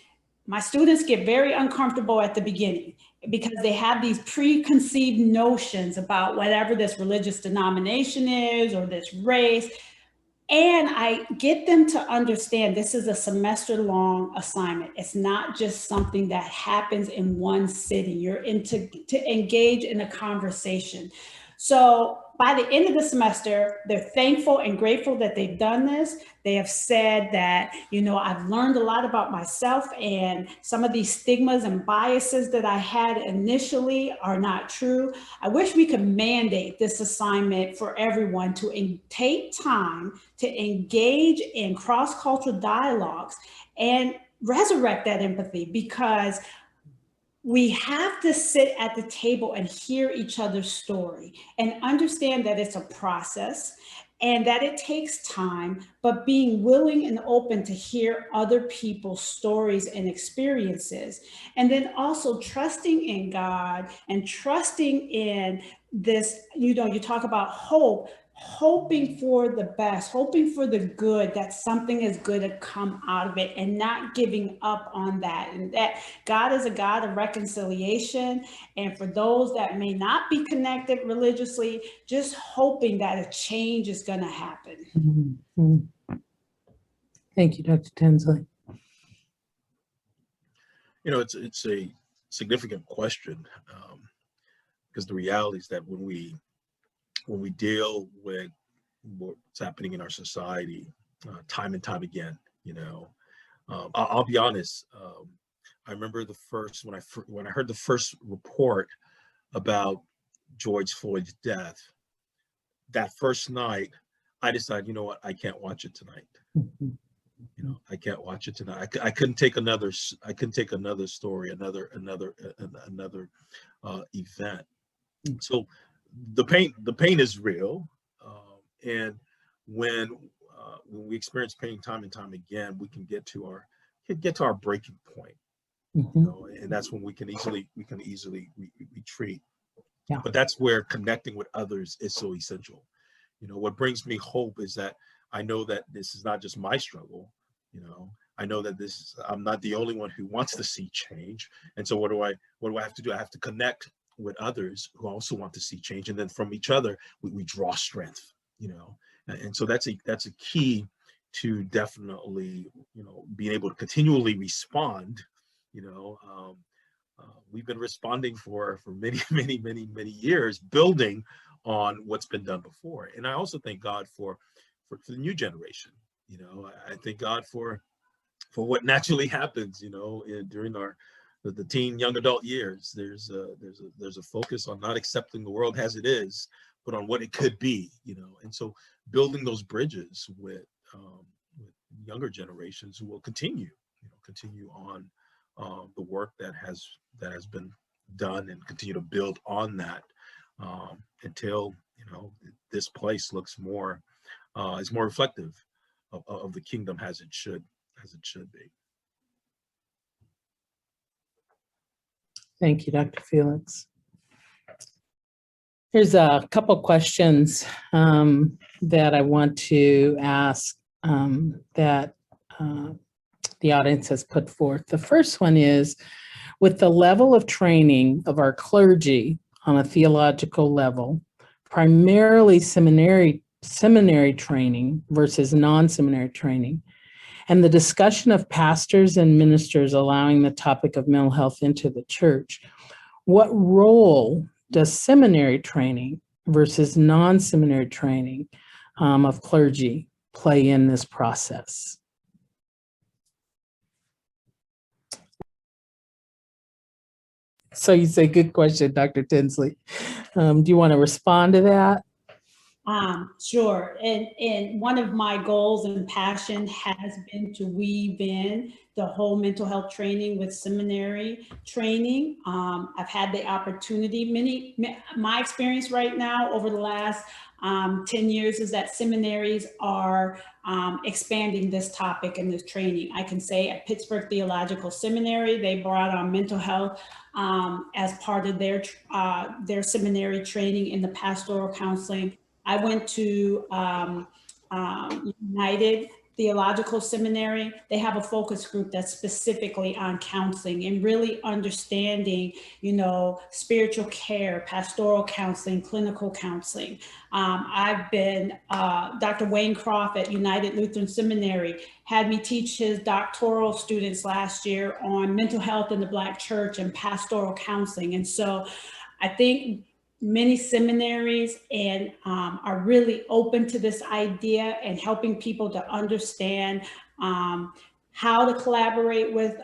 my students get very uncomfortable at the beginning because they have these preconceived notions about whatever this religious denomination is or this race. And I get them to understand this is a semester-long assignment. It's not just something that happens in one sitting. You're to engage in a conversation. So by the end of the semester, they're thankful and grateful that they've done this. They have said that, I've learned a lot about myself, and some of these stigmas and biases that I had initially are not true. I wish we could mandate this assignment for everyone to take time to engage in cross-cultural dialogues and resurrect that empathy, because we have to sit at the table and hear each other's story and understand that it's a process and that it takes time, but being willing and open to hear other people's stories and experiences. And then also trusting in God and trusting in this, you talk about hope, hoping for the best, hoping for the good, that something is good to come out of it, and not giving up on that. And that God is a God of reconciliation. And for those that may not be connected religiously, just hoping that a change is going to happen. Mm-hmm. Thank you, Dr. Tinsley. You know, it's a significant question, because the reality is that when we deal with what's happening in our society, time and time again, you know, I'll be honest. I remember when I heard the first report about George Floyd's death. That first night, I decided, you know what, I can't watch it tonight. You know, I can't watch it tonight. I couldn't take another. I couldn't take another story, another event. So the pain is real, and when we experience pain time and time again, we can get to our breaking point. You know, and that's when we can easily retreat. Yeah. But that's where connecting with others is so essential. You know, what brings me hope is that I know that this is not just my struggle. You know, I know that I'm not the only one who wants to see change. And so what do I have to do? I have to connect with others who also want to see change. And then from each other, we draw strength, you know. And so that's a key to definitely, you know, being able to continually respond. You know, we've been responding for many years, building on what's been done before. And I also thank God for the new generation. You know, I thank God for what naturally happens, you know, during the teen young adult years. There's a focus on not accepting the world as it is, but on what it could be, you know. And so building those bridges with younger generations who will continue on the work that has been done, and continue to build on that until, you know, this place looks is more reflective of the kingdom as it should be. Thank you, Dr. Felix. There's a couple questions that I want to ask that the audience has put forth. The first one is, with the level of training of our clergy on a theological level, primarily seminary training versus non-seminary training, and the discussion of pastors and ministers allowing the topic of mental health into the church, what role does seminary training versus non-seminary training of clergy play in this process? So you say, good question, Dr. Tinsley. Do you want to respond to that? Sure. And one of my goals and passion has been to weave in the whole mental health training with seminary training. I've had the opportunity, my experience right now over the last 10 years is that seminaries are expanding this topic and this training. I can say at Pittsburgh Theological Seminary, they brought on mental health as part of their seminary training in the pastoral counseling. I went to United Theological Seminary. They have a focus group that's specifically on counseling and really understanding, you know, spiritual care, pastoral counseling, clinical counseling. I've been, Dr. Wayne Croft at United Lutheran Seminary had me teach his doctoral students last year on mental health in the Black church and pastoral counseling. And so I think many seminaries and are really open to this idea and helping people to understand how to collaborate with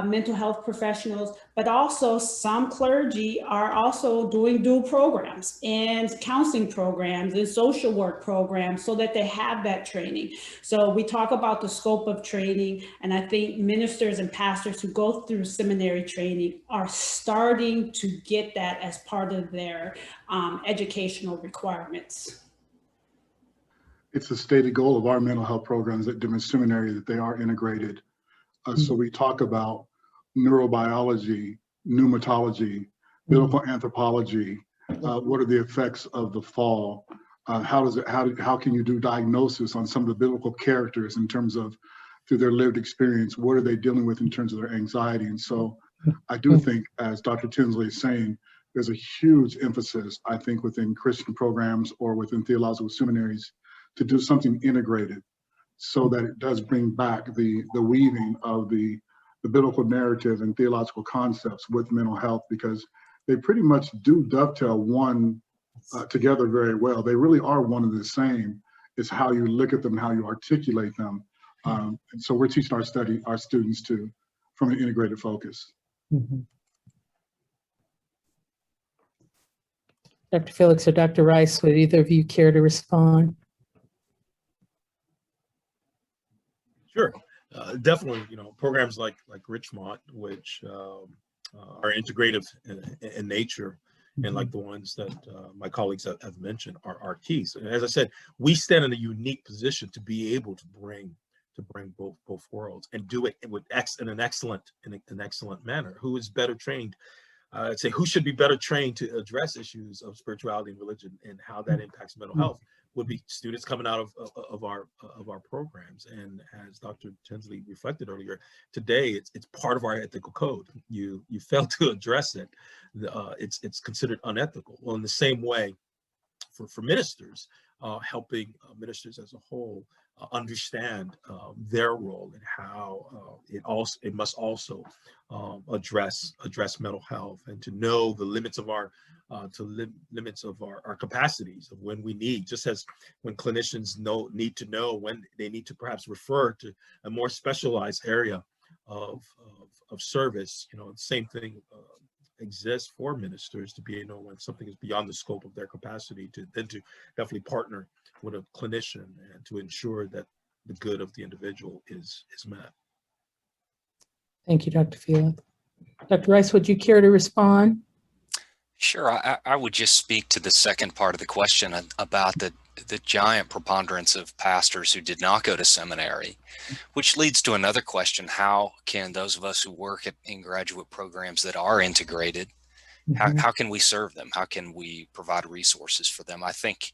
mental health professionals, but also some clergy are also doing dual programs and counseling programs and social work programs so that they have that training. So we talk about the scope of training, and I think ministers and pastors who go through seminary training are starting to get that as part of their educational requirements. It's a stated goal of our mental health programs at Dimond Seminary that they are integrated. So we talk about neurobiology, pneumatology, biblical anthropology. What are the effects of the fall? How can you do diagnosis on some of the biblical characters in terms of through their lived experience? What are they dealing with in terms of their anxiety? And so I do think, as Dr. Tinsley is saying, there's a huge emphasis, I think, within Christian programs or within theological seminaries to do something integrated so that it does bring back the weaving of the the biblical narrative and theological concepts with mental health, because they pretty much do dovetail one together very well. They really are one and the same. It's how you look at them, how you articulate them. And so we're teaching our students from an integrated focus. Mhm. Dr. Felix or Dr. Rice, would either of you care to respond? Sure. Definitely, programs like Richmont, which are integrative in nature, and like the ones that my colleagues have mentioned are keys. And as I said, we stand in a unique position to be able to bring both worlds and do it in an excellent manner. Who is better trained? I'd say who should be better trained to address issues of spirituality and religion and how that impacts mental health would be students coming out of our programs. And as Dr. Tinsley reflected earlier, today it's part of our ethical code. You fail to address it, it's considered unethical. Well, in the same way, for ministers, helping ministers as a whole understand their role and how it must also address mental health, and to know the limits of our capacities of when we need, just as when clinicians need to know when they need to perhaps refer to a more specialized area of service. The same thing exists for ministers to be when something is beyond the scope of their capacity to definitely partner with a clinician and to ensure that the good of the individual is met. Thank you, Dr. Felix. Dr. Rice, would you care to respond? Sure. I would just speak to the second part of the question about the giant preponderance of pastors who did not go to seminary, which leads to another question. How can those of us who work in graduate programs that are integrated, how can we serve them? How can we provide resources for them? I think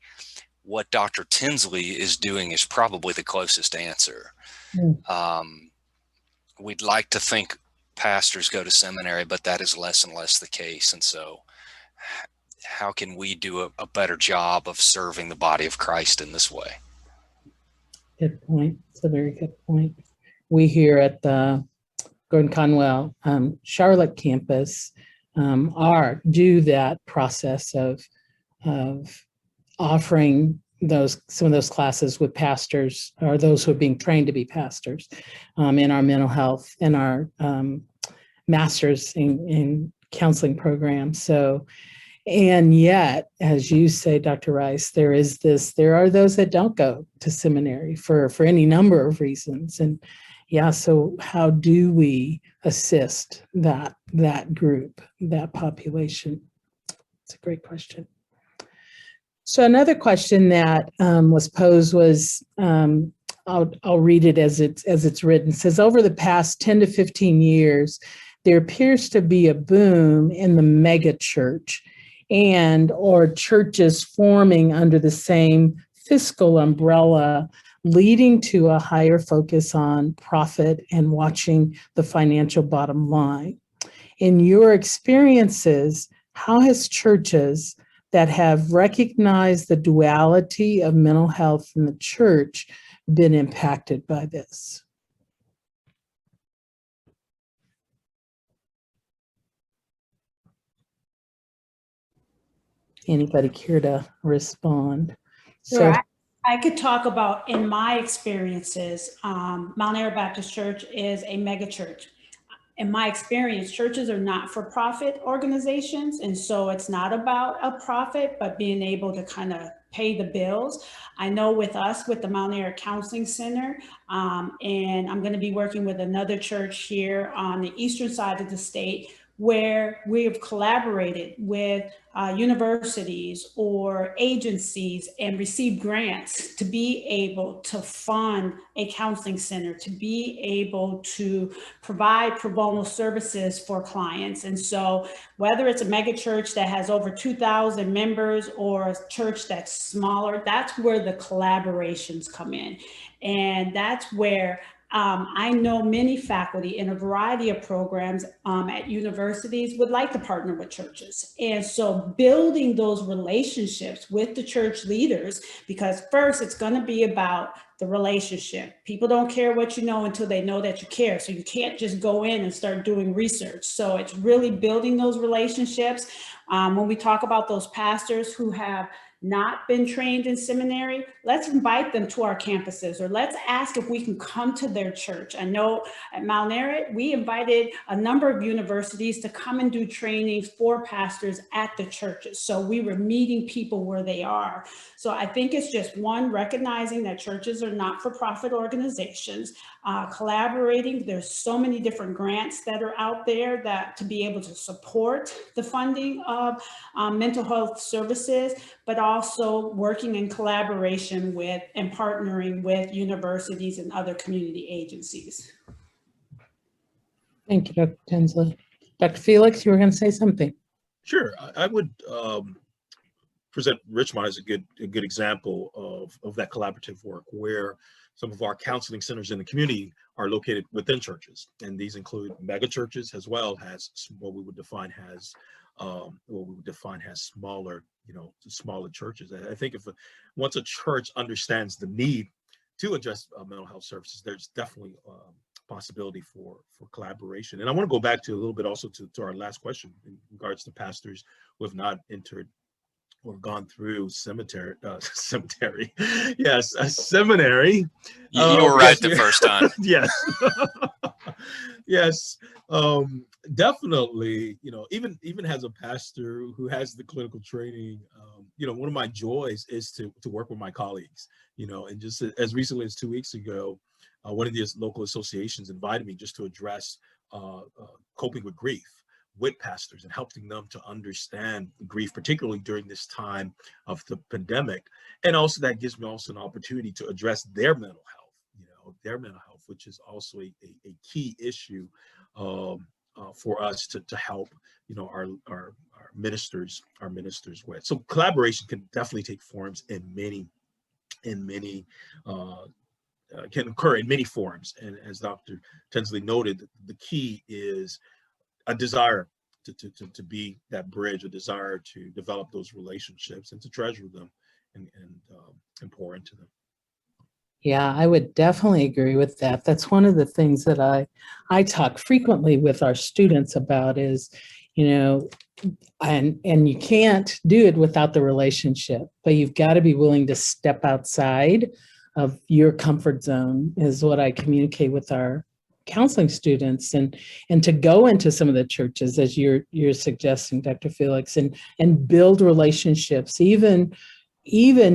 what Dr. Tinsley is doing is probably the closest answer. We'd like to think pastors go to seminary, but that is less and less the case. And so how can we do a better job of serving the body of Christ in this way? Good point. It's a very good point. We here at the Gordon Conwell Charlotte campus do that process of offering some of those classes with pastors, or those who are being trained to be pastors, in our mental health, in our master's in counseling program. So, and yet, as you say, Dr. Rice, there are those that don't go to seminary for any number of reasons. And yeah, so how do we assist that group, that population? It's a great question. So another question that was posed was, I'll read it as it's written. It says, over the past 10 to 15 years, there appears to be a boom in the mega church or churches forming under the same fiscal umbrella, leading to a higher focus on profit and watching the financial bottom line. In your experiences, how has churches that have recognized the duality of mental health in the church been impacted by this? Anybody care to respond? Sure. I could talk about, in my experiences, Mount Airy Baptist Church is a mega church. In my experience, churches are not-for-profit organizations, and so it's not about a profit, but being able to kind of pay the bills. I know with us, with the Mount Airy Counseling Center, and I'm going to be working with another church here on the eastern side of the state, where we have collaborated with universities or agencies and received grants to be able to fund a counseling center, to be able to provide pro bono services for clients. And so whether it's a mega church that has over 2,000 members or a church that's smaller, that's where the collaborations come in. And that's where I know many faculty in a variety of programs at universities would like to partner with churches. And so building those relationships with the church leaders, because first it's going to be about the relationship. People don't care what you know until they know that you care. So you can't just go in and start doing research. So it's really building those relationships. When we talk about those pastors who have not been trained in seminary, let's invite them to our campuses, or let's ask if we can come to their church. I know at Mount Merritt, we invited a number of universities to come and do trainings for pastors at the churches. So we were meeting people where they are. So I think it's just one, recognizing that churches are not-for-profit organizations, collaborating. There's so many different grants that are out there that to be able to support the funding of mental health services, but also working in collaboration with and partnering with universities and other community agencies. Thank you, Dr. Tinsley. Dr. Felix, you were going to say something. Sure, I would present Richmond as a good example of that collaborative work, where some of our counseling centers in the community are located within churches, and these include mega churches as well as what we would define as smaller, smaller churches. I think once a church understands the need to address mental health services, there's definitely possibility for collaboration. And I want to go back to a little bit also to our last question in regards to pastors who have not entered or gone through seminary. Yes, a seminary. You were right the first time. Yes. Yes. Definitely, even as a pastor who has the clinical training, one of my joys is to work with my colleagues, and just as recently as 2 weeks ago, one of these local associations invited me just to address coping with grief with pastors and helping them to understand grief, particularly during this time of the pandemic. And also that gives me also an opportunity to address their mental health, which is also a key issue for us to help, our ministers with. So collaboration can definitely take forms in many can occur in many forms. And as Dr. Tinsley noted, the key is a desire to be that bridge, a desire to develop those relationships and to treasure them and pour into them. Yeah, I would definitely agree with that. That's one of the things that I talk frequently with our students about is, and you can't do it without the relationship, but you've got to be willing to step outside of your comfort zone is what I communicate with our counseling students, and to go into some of the churches as you're suggesting, Dr. Felix, and build relationships, even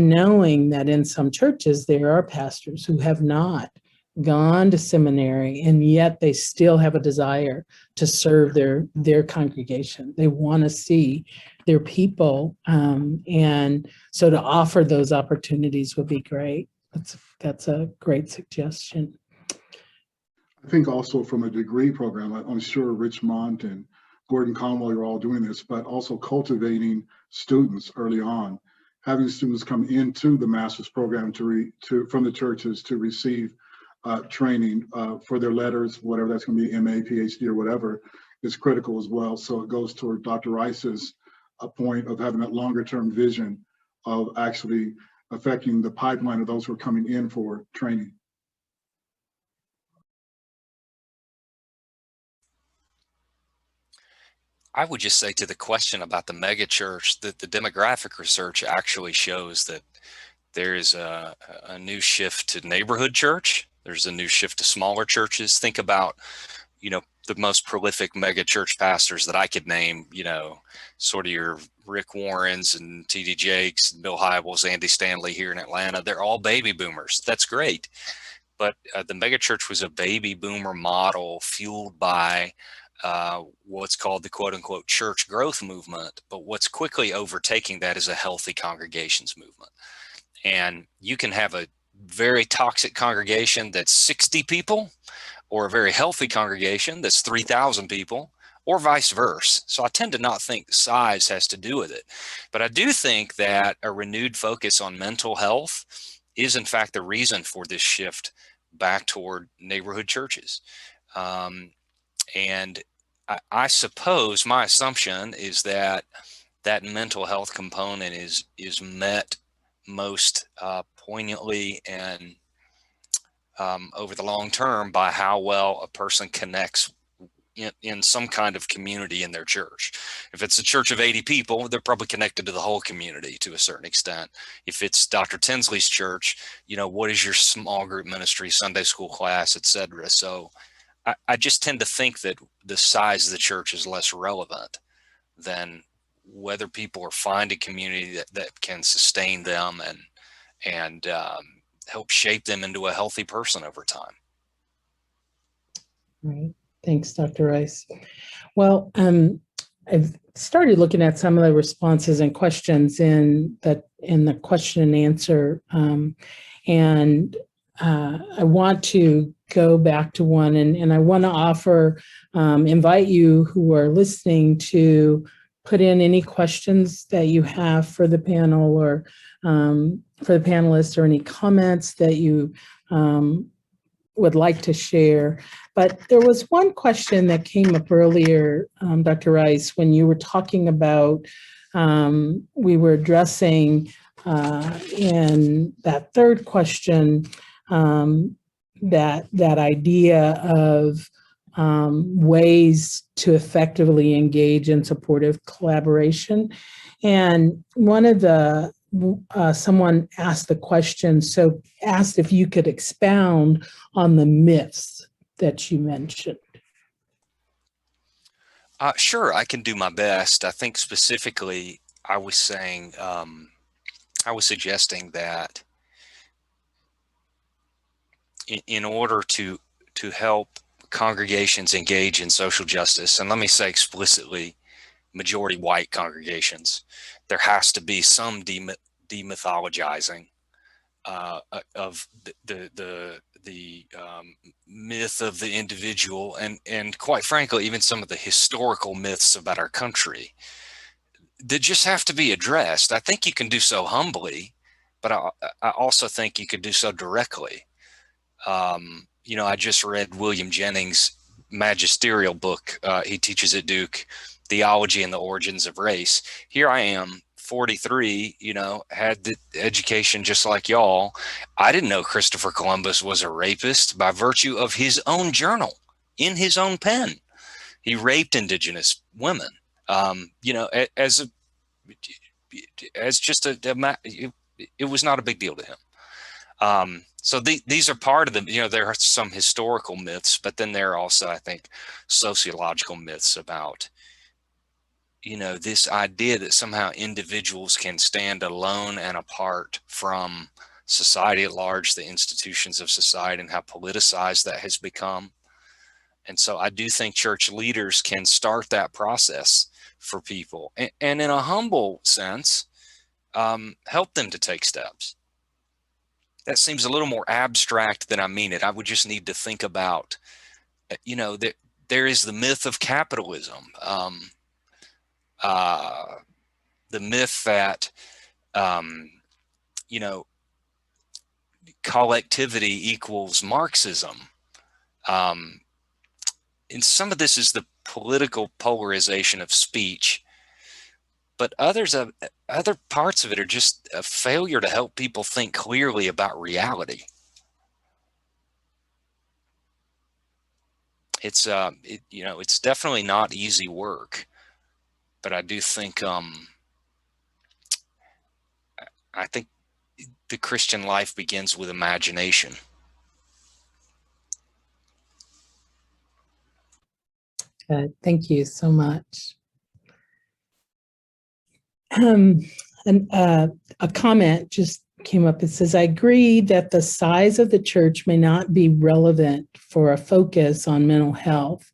knowing that in some churches there are pastors who have not gone to seminary and yet they still have a desire to serve their congregation. They want to see their people, and so to offer those opportunities would be great. That's a great suggestion. I think also from a degree program, I'm sure Richmond and Gordon Conway are all doing this, but also cultivating students early on, having students come into the master's program from the churches to receive training for their letters, whatever that's going to be, MA, PhD, or whatever, is critical as well. So it goes toward Dr. Rice's point of having that longer term vision of actually affecting the pipeline of those who are coming in for training. I would just say to the question about the megachurch that the demographic research actually shows that there is a new shift to neighborhood church. There's a new shift to smaller churches. Think about, the most prolific mega church pastors that I could name, sort of your Rick Warrens and T.D. Jakes, Bill Hybels, Andy Stanley here in Atlanta. They're all baby boomers. That's great. But the mega church was a baby boomer model fueled by what's called the quote unquote church growth movement. But what's quickly overtaking that is a healthy congregations movement. And you can have a very toxic congregation that's 60 people, or a very healthy congregation that's 3,000 people, or vice versa. So I tend to not think size has to do with it. But I do think that a renewed focus on mental health is in fact the reason for this shift back toward neighborhood churches. And I suppose my assumption is that that mental health component is met most poignantly and over the long term by how well a person connects in some kind of community in their church. If it's a church of 80 people, they're probably connected to the whole community to a certain extent. If it's Dr. Tinsley's church, what is your small group ministry, Sunday school class, etc. So I just tend to think that the size of the church is less relevant than whether people are finding community that can sustain them and help shape them into a healthy person over time. Right. Thanks, Dr. Rice. Well, I've started looking at some of the responses and questions in the question and answer, and I want to go back to one, and I want to invite you who are listening to put in any questions that you have for the panel or for the panelists, or any comments that you would like to share. But there was one question that came up earlier, Dr. Rice, when you were talking about, we were addressing in that third question, that idea of ways to effectively engage in supportive collaboration. And one of the someone asked the question, asked if you could expound on the myths that you mentioned. Sure, I can do my best. I think specifically, I was suggesting that in order to help congregations engage in social justice, and let me say explicitly, majority white congregations, there has to be some demythologizing of the myth of the individual, and quite frankly, even some of the historical myths about our country that just have to be addressed. I think you can do so humbly, but I also think you could do so directly. I just read William Jennings' magisterial book. He teaches at Duke, Theology and the Origins of Race. Here I am, 43, had the education just like y'all. I didn't know Christopher Columbus was a rapist by virtue of his own journal, in his own pen. He raped indigenous women, it was not a big deal to him. So these are part of them. There are some historical myths, but then there are also, I think, sociological myths about, this idea that somehow individuals can stand alone and apart from society at large, the institutions of society, and how politicized that has become. And so I do think church leaders can start that process for people, and in a humble sense, help them to take steps. That seems a little more abstract than I mean it. I would just need to think about, that there is the myth of capitalism, the myth that, collectivity equals Marxism. And some of this is the political polarization of speech, but other parts of it are just a failure to help people think clearly about reality. It's it's definitely not easy work, but I do think I think the Christian life begins with imagination. Thank you so much. A comment just came up. It says, I agree that the size of the church may not be relevant for a focus on mental health.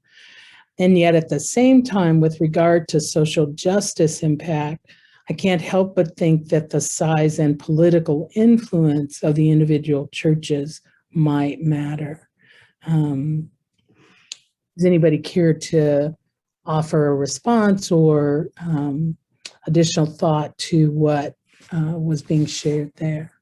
And yet at the same time, with regard to social justice impact, I can't help but think that the size and political influence of the individual churches might matter. Does anybody care to offer a response or additional thought to what was being shared there?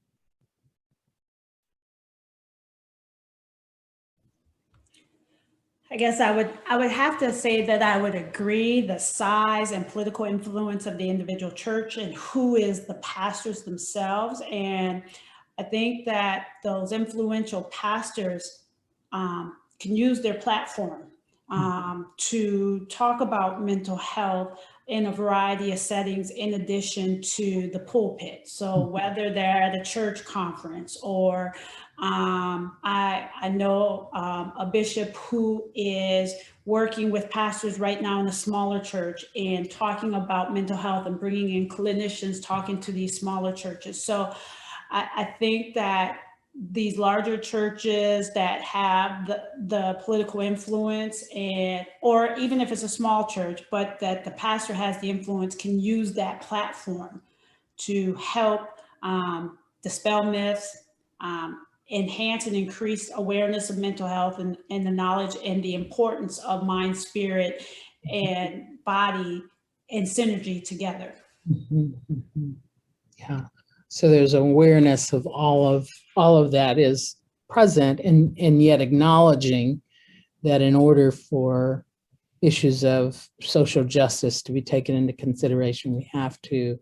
I guess I would have to say that I would agree the size and political influence of the individual church and who is the pastors themselves. And I think that those influential pastors can use their platform to talk about mental health in a variety of settings in addition to the pulpit. So whether they're at a church conference or I know a bishop who is working with pastors right now in a smaller church and talking about mental health and bringing in clinicians talking to these smaller churches. So I think that these larger churches that have the political influence or even if it's a small church, but that the pastor has the influence can use that platform to help dispel myths, enhance and increase awareness of mental health and the knowledge and the importance of mind, spirit, and body and synergy together. Yeah. So there's awareness of all of that is present, and yet acknowledging that in order for issues of social justice to be taken into consideration, we have to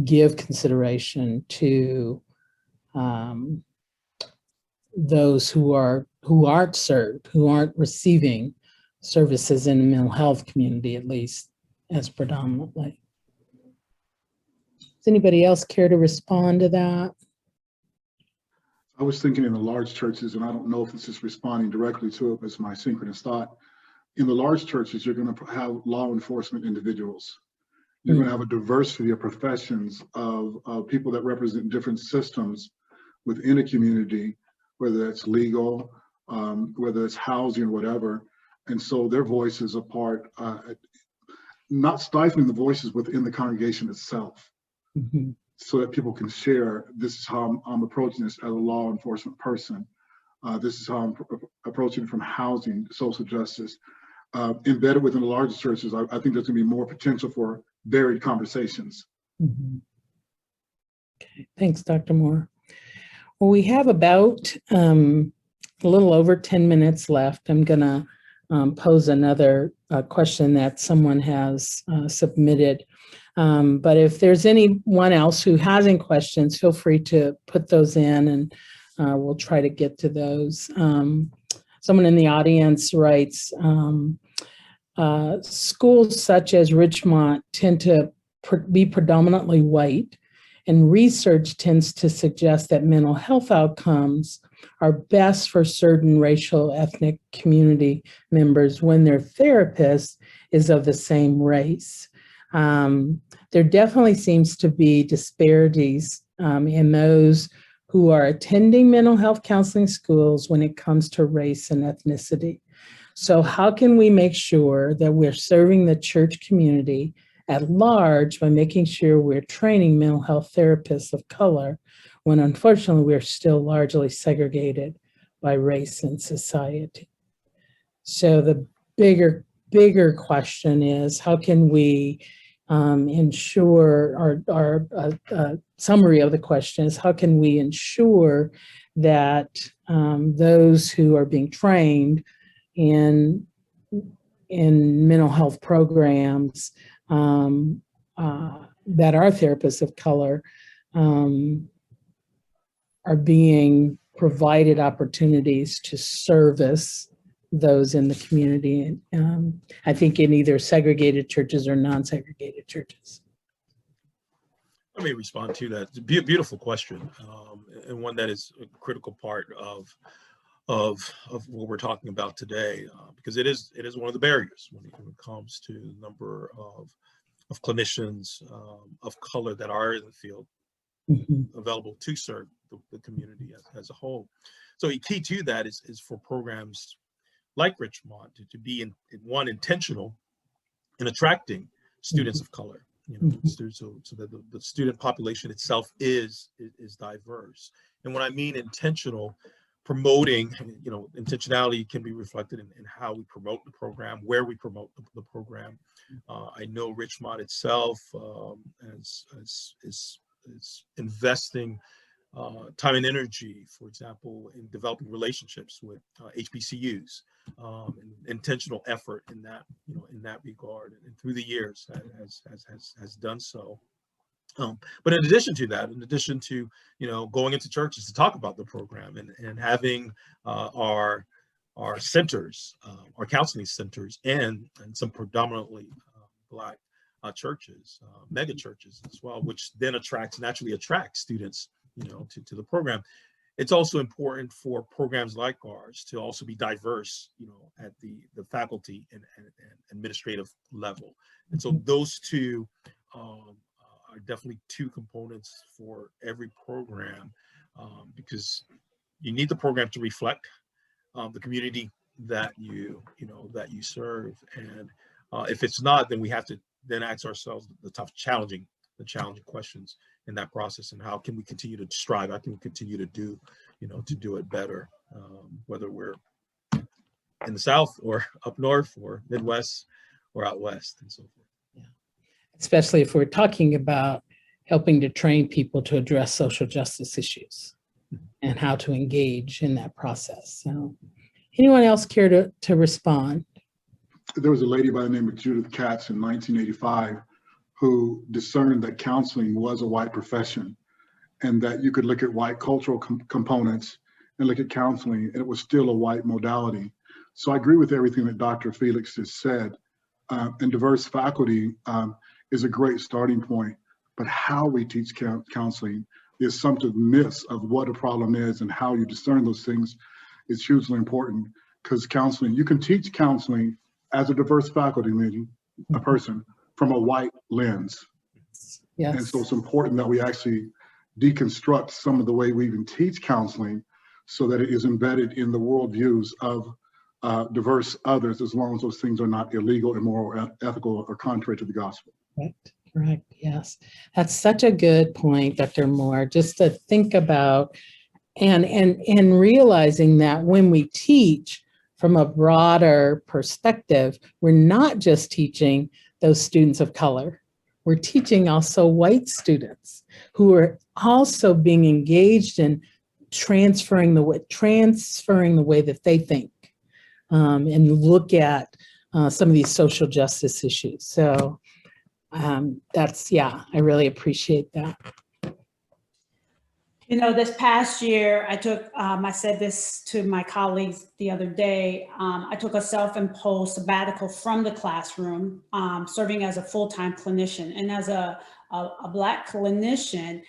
give consideration to those who aren't served, who aren't receiving services in the mental health community, at least as predominantly. Does anybody else care to respond to that? I was thinking in the large churches, and I don't know if this is responding directly to it, but it's my synchronous thought. In the large churches, you're going to have law enforcement individuals. You're going to have a diversity of professions of people that represent different systems within a community, whether it's legal, whether it's housing or whatever. And so their voices are part, not stifling the voices within the congregation itself. So that people can share, this is how I'm approaching this as a law enforcement person. This is how I'm approaching it from housing, social justice. Embedded within the larger churches, I think there's gonna be more potential for varied conversations. Okay, thanks, Dr. Moore. Well, we have about a little over 10 minutes left. I'm gonna pose another question that someone has submitted. But if there's anyone else who has any questions, feel free to put those in and we'll try to get to those. Someone in the audience writes, schools such as Richmond tend to be predominantly white, and research tends to suggest that mental health outcomes are best for certain racial ethnic community members when their therapist is of the same race. There definitely seems to be disparities in those who are attending mental health counseling schools when it comes to race and ethnicity. So how can we make sure that we're serving the church community at large by making sure we're training mental health therapists of color when unfortunately we're still largely segregated by race and society? So the bigger question is, how can we ensure, our summary of the question is, how can we ensure that those who are being trained in mental health programs that are therapists of color are being provided opportunities to service those in the community, I think in either segregated churches or non-segregated churches. Let me respond to that. It's a beautiful question, and one that is a critical part of what we're talking about today, because it is one of the barriers when it comes to the number of clinicians of color that are in the field available to serve the community as a whole. So a key to that is for programs like Richmond to be intentional in attracting students of color, so that the student population itself is diverse. And when I mean intentional, promoting, intentionality can be reflected in how we promote the program, where we promote the program. I know Richmond itself is investing time and energy, for example, in developing relationships with HBCUs, and intentional effort in that, in that regard, and through the years has done so. But in addition to that, in addition to going into churches to talk about the program, and having our centers, our counseling centers, and some predominantly Black churches, mega churches as well, which then naturally attracts students to the program. It's also important for programs like ours to also be diverse, at the faculty and administrative level. And so those two are definitely two components for every program, because you need the program to reflect the community that you serve. And if it's not, then we have to then ask ourselves the challenging questions in that process, and how can we continue to strive? How can we continue to do it better, whether we're in the South or up North or Midwest or out West and so forth. Yeah. Especially if we're talking about helping to train people to address social justice issues and how to engage in that process. So anyone else care to respond? There was a lady by the name of Judith Katz in 1985 who discerned that counseling was a white profession, and that you could look at white cultural components and look at counseling, and it was still a white modality. So I agree with everything that Dr. Felix just said, and diverse faculty is a great starting point, but how we teach counseling, the assumptiveness of what a problem is and how you discern those things is hugely important, because counseling, you can teach counseling as a diverse faculty meeting, a person, from a white lens. Yes. And so it's important that we actually deconstruct some of the way we even teach counseling so that it is embedded in the worldviews of diverse others, as long as those things are not illegal, immoral, ethical, or contrary to the gospel. Correct. Yes. That's such a good point, Dr. Moore, just to think about and realizing that when we teach from a broader perspective, we're not just teaching those students of color. We're teaching also white students who are also being engaged in transferring the way that they think, and look at some of these social justice issues. So I really appreciate that. This past year, I said this to my colleagues the other day, I took a self-imposed sabbatical from the classroom, serving as a full-time clinician. And as a Black clinician,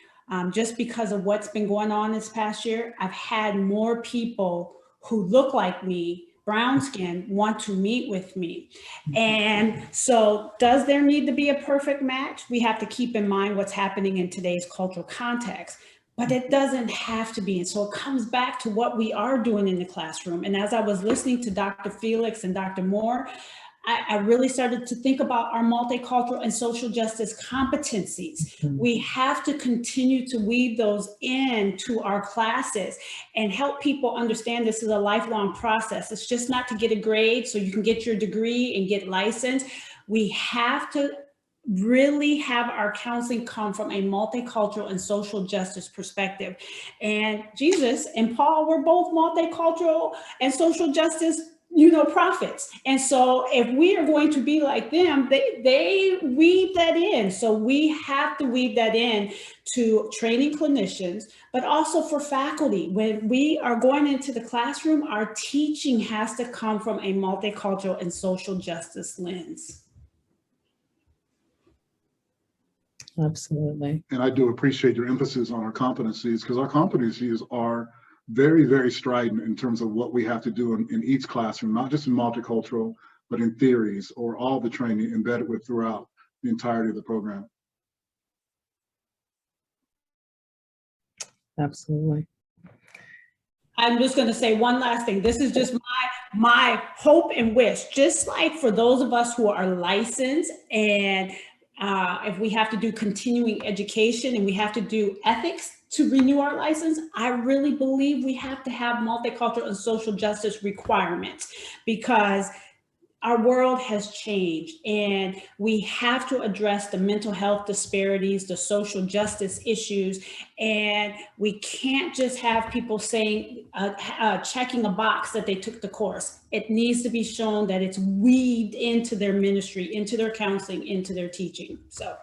just because of what's been going on this past year, I've had more people who look like me, brown skin, want to meet with me. And so does there need to be a perfect match? We have to keep in mind what's happening in today's cultural context. But it doesn't have to be. And so it comes back to what we are doing in the classroom. And as I was listening to Dr. Felix and Dr. Moore, I really started to think about our multicultural and social justice competencies. We have to continue to weave those into our classes and help people understand this is a lifelong process. It's just not to get a grade so you can get your degree and get licensed. We have to really have our counseling come from a multicultural and social justice perspective. And Jesus and Paul were both multicultural and social justice, prophets. And so if we are going to be like them, they weave that in. So we have to weave that in to training clinicians, but also for faculty. When we are going into the classroom, our teaching has to come from a multicultural and social justice lens. Absolutely. And I do appreciate your emphasis on our competencies, because our competencies are very, very strident in terms of what we have to do in each classroom, not just in multicultural, but in theories or all the training embedded with throughout the entirety of the program. Absolutely. I'm just going to say one last thing. This is just my hope and wish, just like for those of us who are licensed, and if we have to do continuing education and we have to do ethics to renew our license, I really believe we have to have multicultural and social justice requirements, because our world has changed, and we have to address the mental health disparities, the social justice issues, and we can't just have people saying, checking a box that they took the course. It needs to be shown that it's weaved into their ministry, into their counseling, into their teaching. So,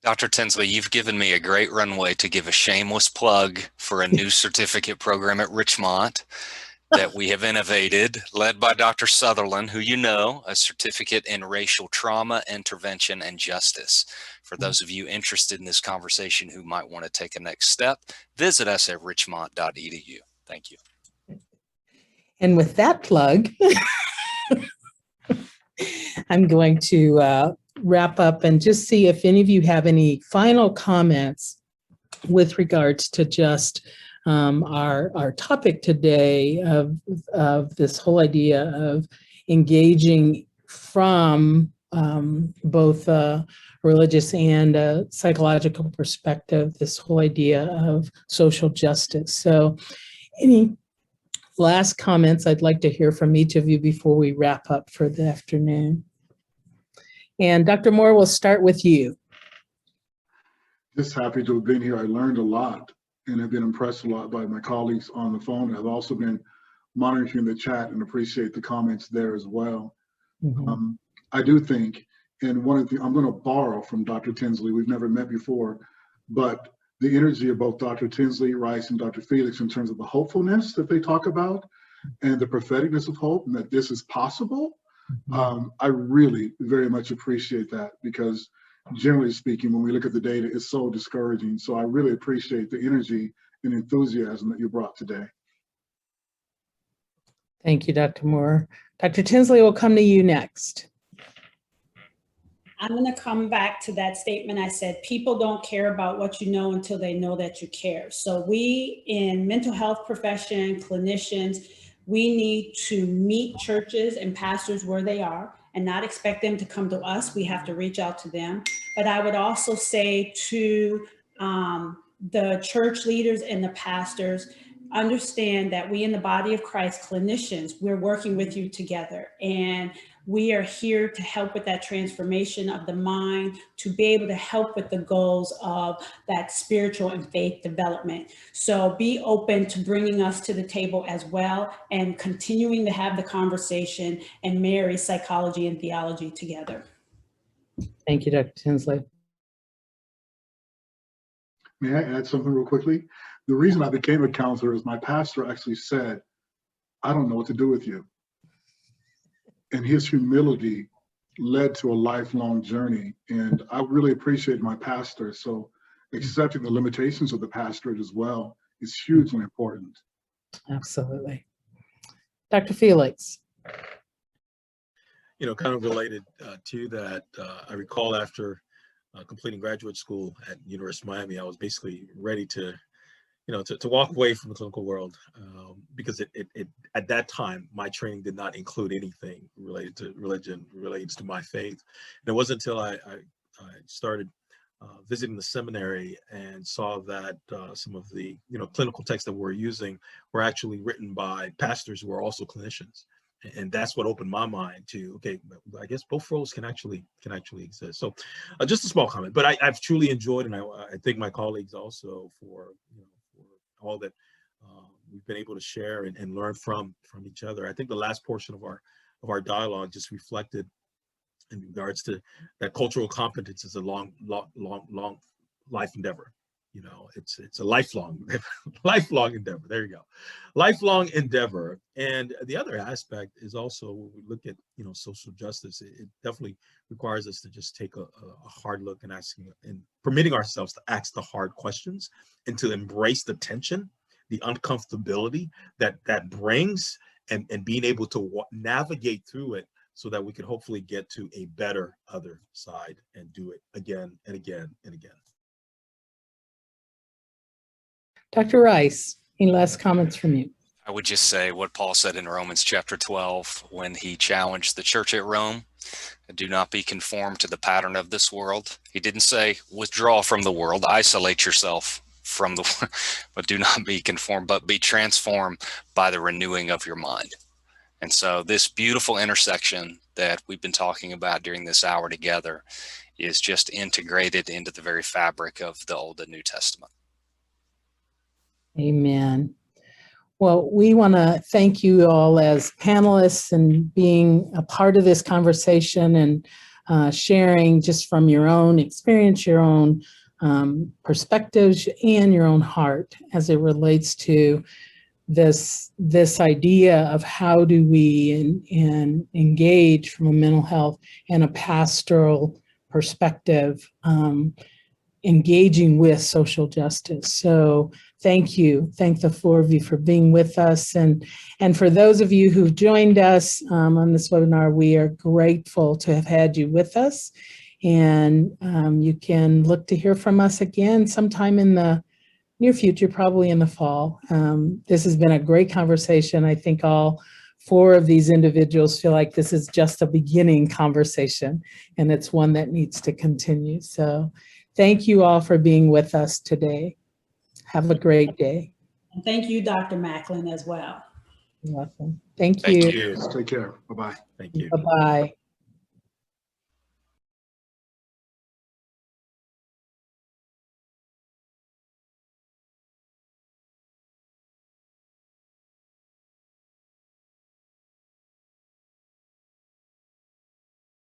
Dr. Tinsley, you've given me a great runway to give a shameless plug for a new certificate program at Richmont that we have innovated, led by Dr. Sutherland, who you know, a certificate in racial trauma, intervention, and justice. For those of you interested in this conversation who might want to take a next step, visit us at richmont.edu. Thank you. And with that plug, I'm going to wrap up and just see if any of you have any final comments with regards to just our topic today of this whole idea of engaging from both a religious and a psychological perspective, this whole idea of social justice. So any last comments I'd like to hear from each of you before we wrap up for the afternoon? And Dr. Moore, we'll start with you. Just happy to have been here. I learned a lot and have been impressed a lot by my colleagues on the phone. I've also been monitoring the chat and appreciate the comments there as well. Mm-hmm. I do think, and one of the, I'm going to borrow from Dr. Tinsley, we've never met before, but the energy of both Dr. Tinsley, Rice, and Dr. Felix in terms of the hopefulness that they talk about and the propheticness of hope and that this is possible, I really very much appreciate that, because generally speaking, when we look at the data, it's so discouraging. So I really appreciate the energy and enthusiasm that you brought today. Thank you, Dr. Moore. Dr. Tinsley, will come to you next. I'm going to come back to that statement. I said, people don't care about what you know until they know that you care. So we in mental health profession, clinicians, we need to meet churches and pastors where they are and not expect them to come to us. We have to reach out to them. But I would also say to the church leaders and the pastors, understand that we in the body of Christ, clinicians, we're working with you together. And we are here to help with that transformation of the mind, to be able to help with the goals of that spiritual and faith development. So be open to bringing us to the table as well and continuing to have the conversation and marry psychology and theology together. Thank you, Dr. Tinsley. May I add something real quickly? The reason I became a counselor is my pastor actually said, I don't know what to do with you. And his humility led to a lifelong journey. And I really appreciate my pastor. So accepting the limitations of the pastorate as well is hugely important. Absolutely. Dr. Felix. You know, kind of related to that, I recall after completing graduate school at University of Miami, I was basically ready to, you know, to walk away from the clinical world because it at that time, my training did not include anything related to religion, related to my faith. And it wasn't until I started visiting the seminary and saw that some of the, you know, clinical texts that we're using were actually written by pastors who are also clinicians. And that's what opened my mind to, okay, I guess both roles can actually exist. So just a small comment, but I've truly enjoyed, and I thank my colleagues also for, you know, for all that we've been able to share and learn from each other. I think the last portion of our dialogue just reflected in regards to that cultural competence is a long life endeavor. You know, it's a lifelong endeavor. There you go. Lifelong endeavor. And the other aspect is also when we look at, you know, social justice, it definitely requires us to just take a hard look and asking and permitting ourselves to ask the hard questions and to embrace the tension, the uncomfortability that brings, and being able to navigate through it so that we can hopefully get to a better other side and do it again and again and again. Dr. Rice, any last comments from you? I would just say what Paul said in Romans chapter 12 when he challenged the church at Rome: do not be conformed to the pattern of this world. He didn't say withdraw from the world, isolate yourself from the world, but do not be conformed, but be transformed by the renewing of your mind. And so this beautiful intersection that we've been talking about during this hour together is just integrated into the very fabric of the Old and New Testament. Amen. Well, we want to thank you all as panelists and being a part of this conversation and sharing just from your own experience, your own perspectives, and your own heart as it relates to this idea of how do we engage from a mental health and a pastoral perspective, engaging with social justice. So thank you. Thank the four of you for being with us. And for those of you who've joined us on this webinar, we are grateful to have had you with us. And you can look to hear from us again sometime in the near future, probably in the fall. This has been a great conversation. I think all four of these individuals feel like this is just a beginning conversation, and it's one that needs to continue. So thank you all for being with us today. Have a great day. And thank you, Dr. Macklin, as well. You're welcome. Thank Thank you. you. Take care. Bye-bye. Thank you. Bye-bye.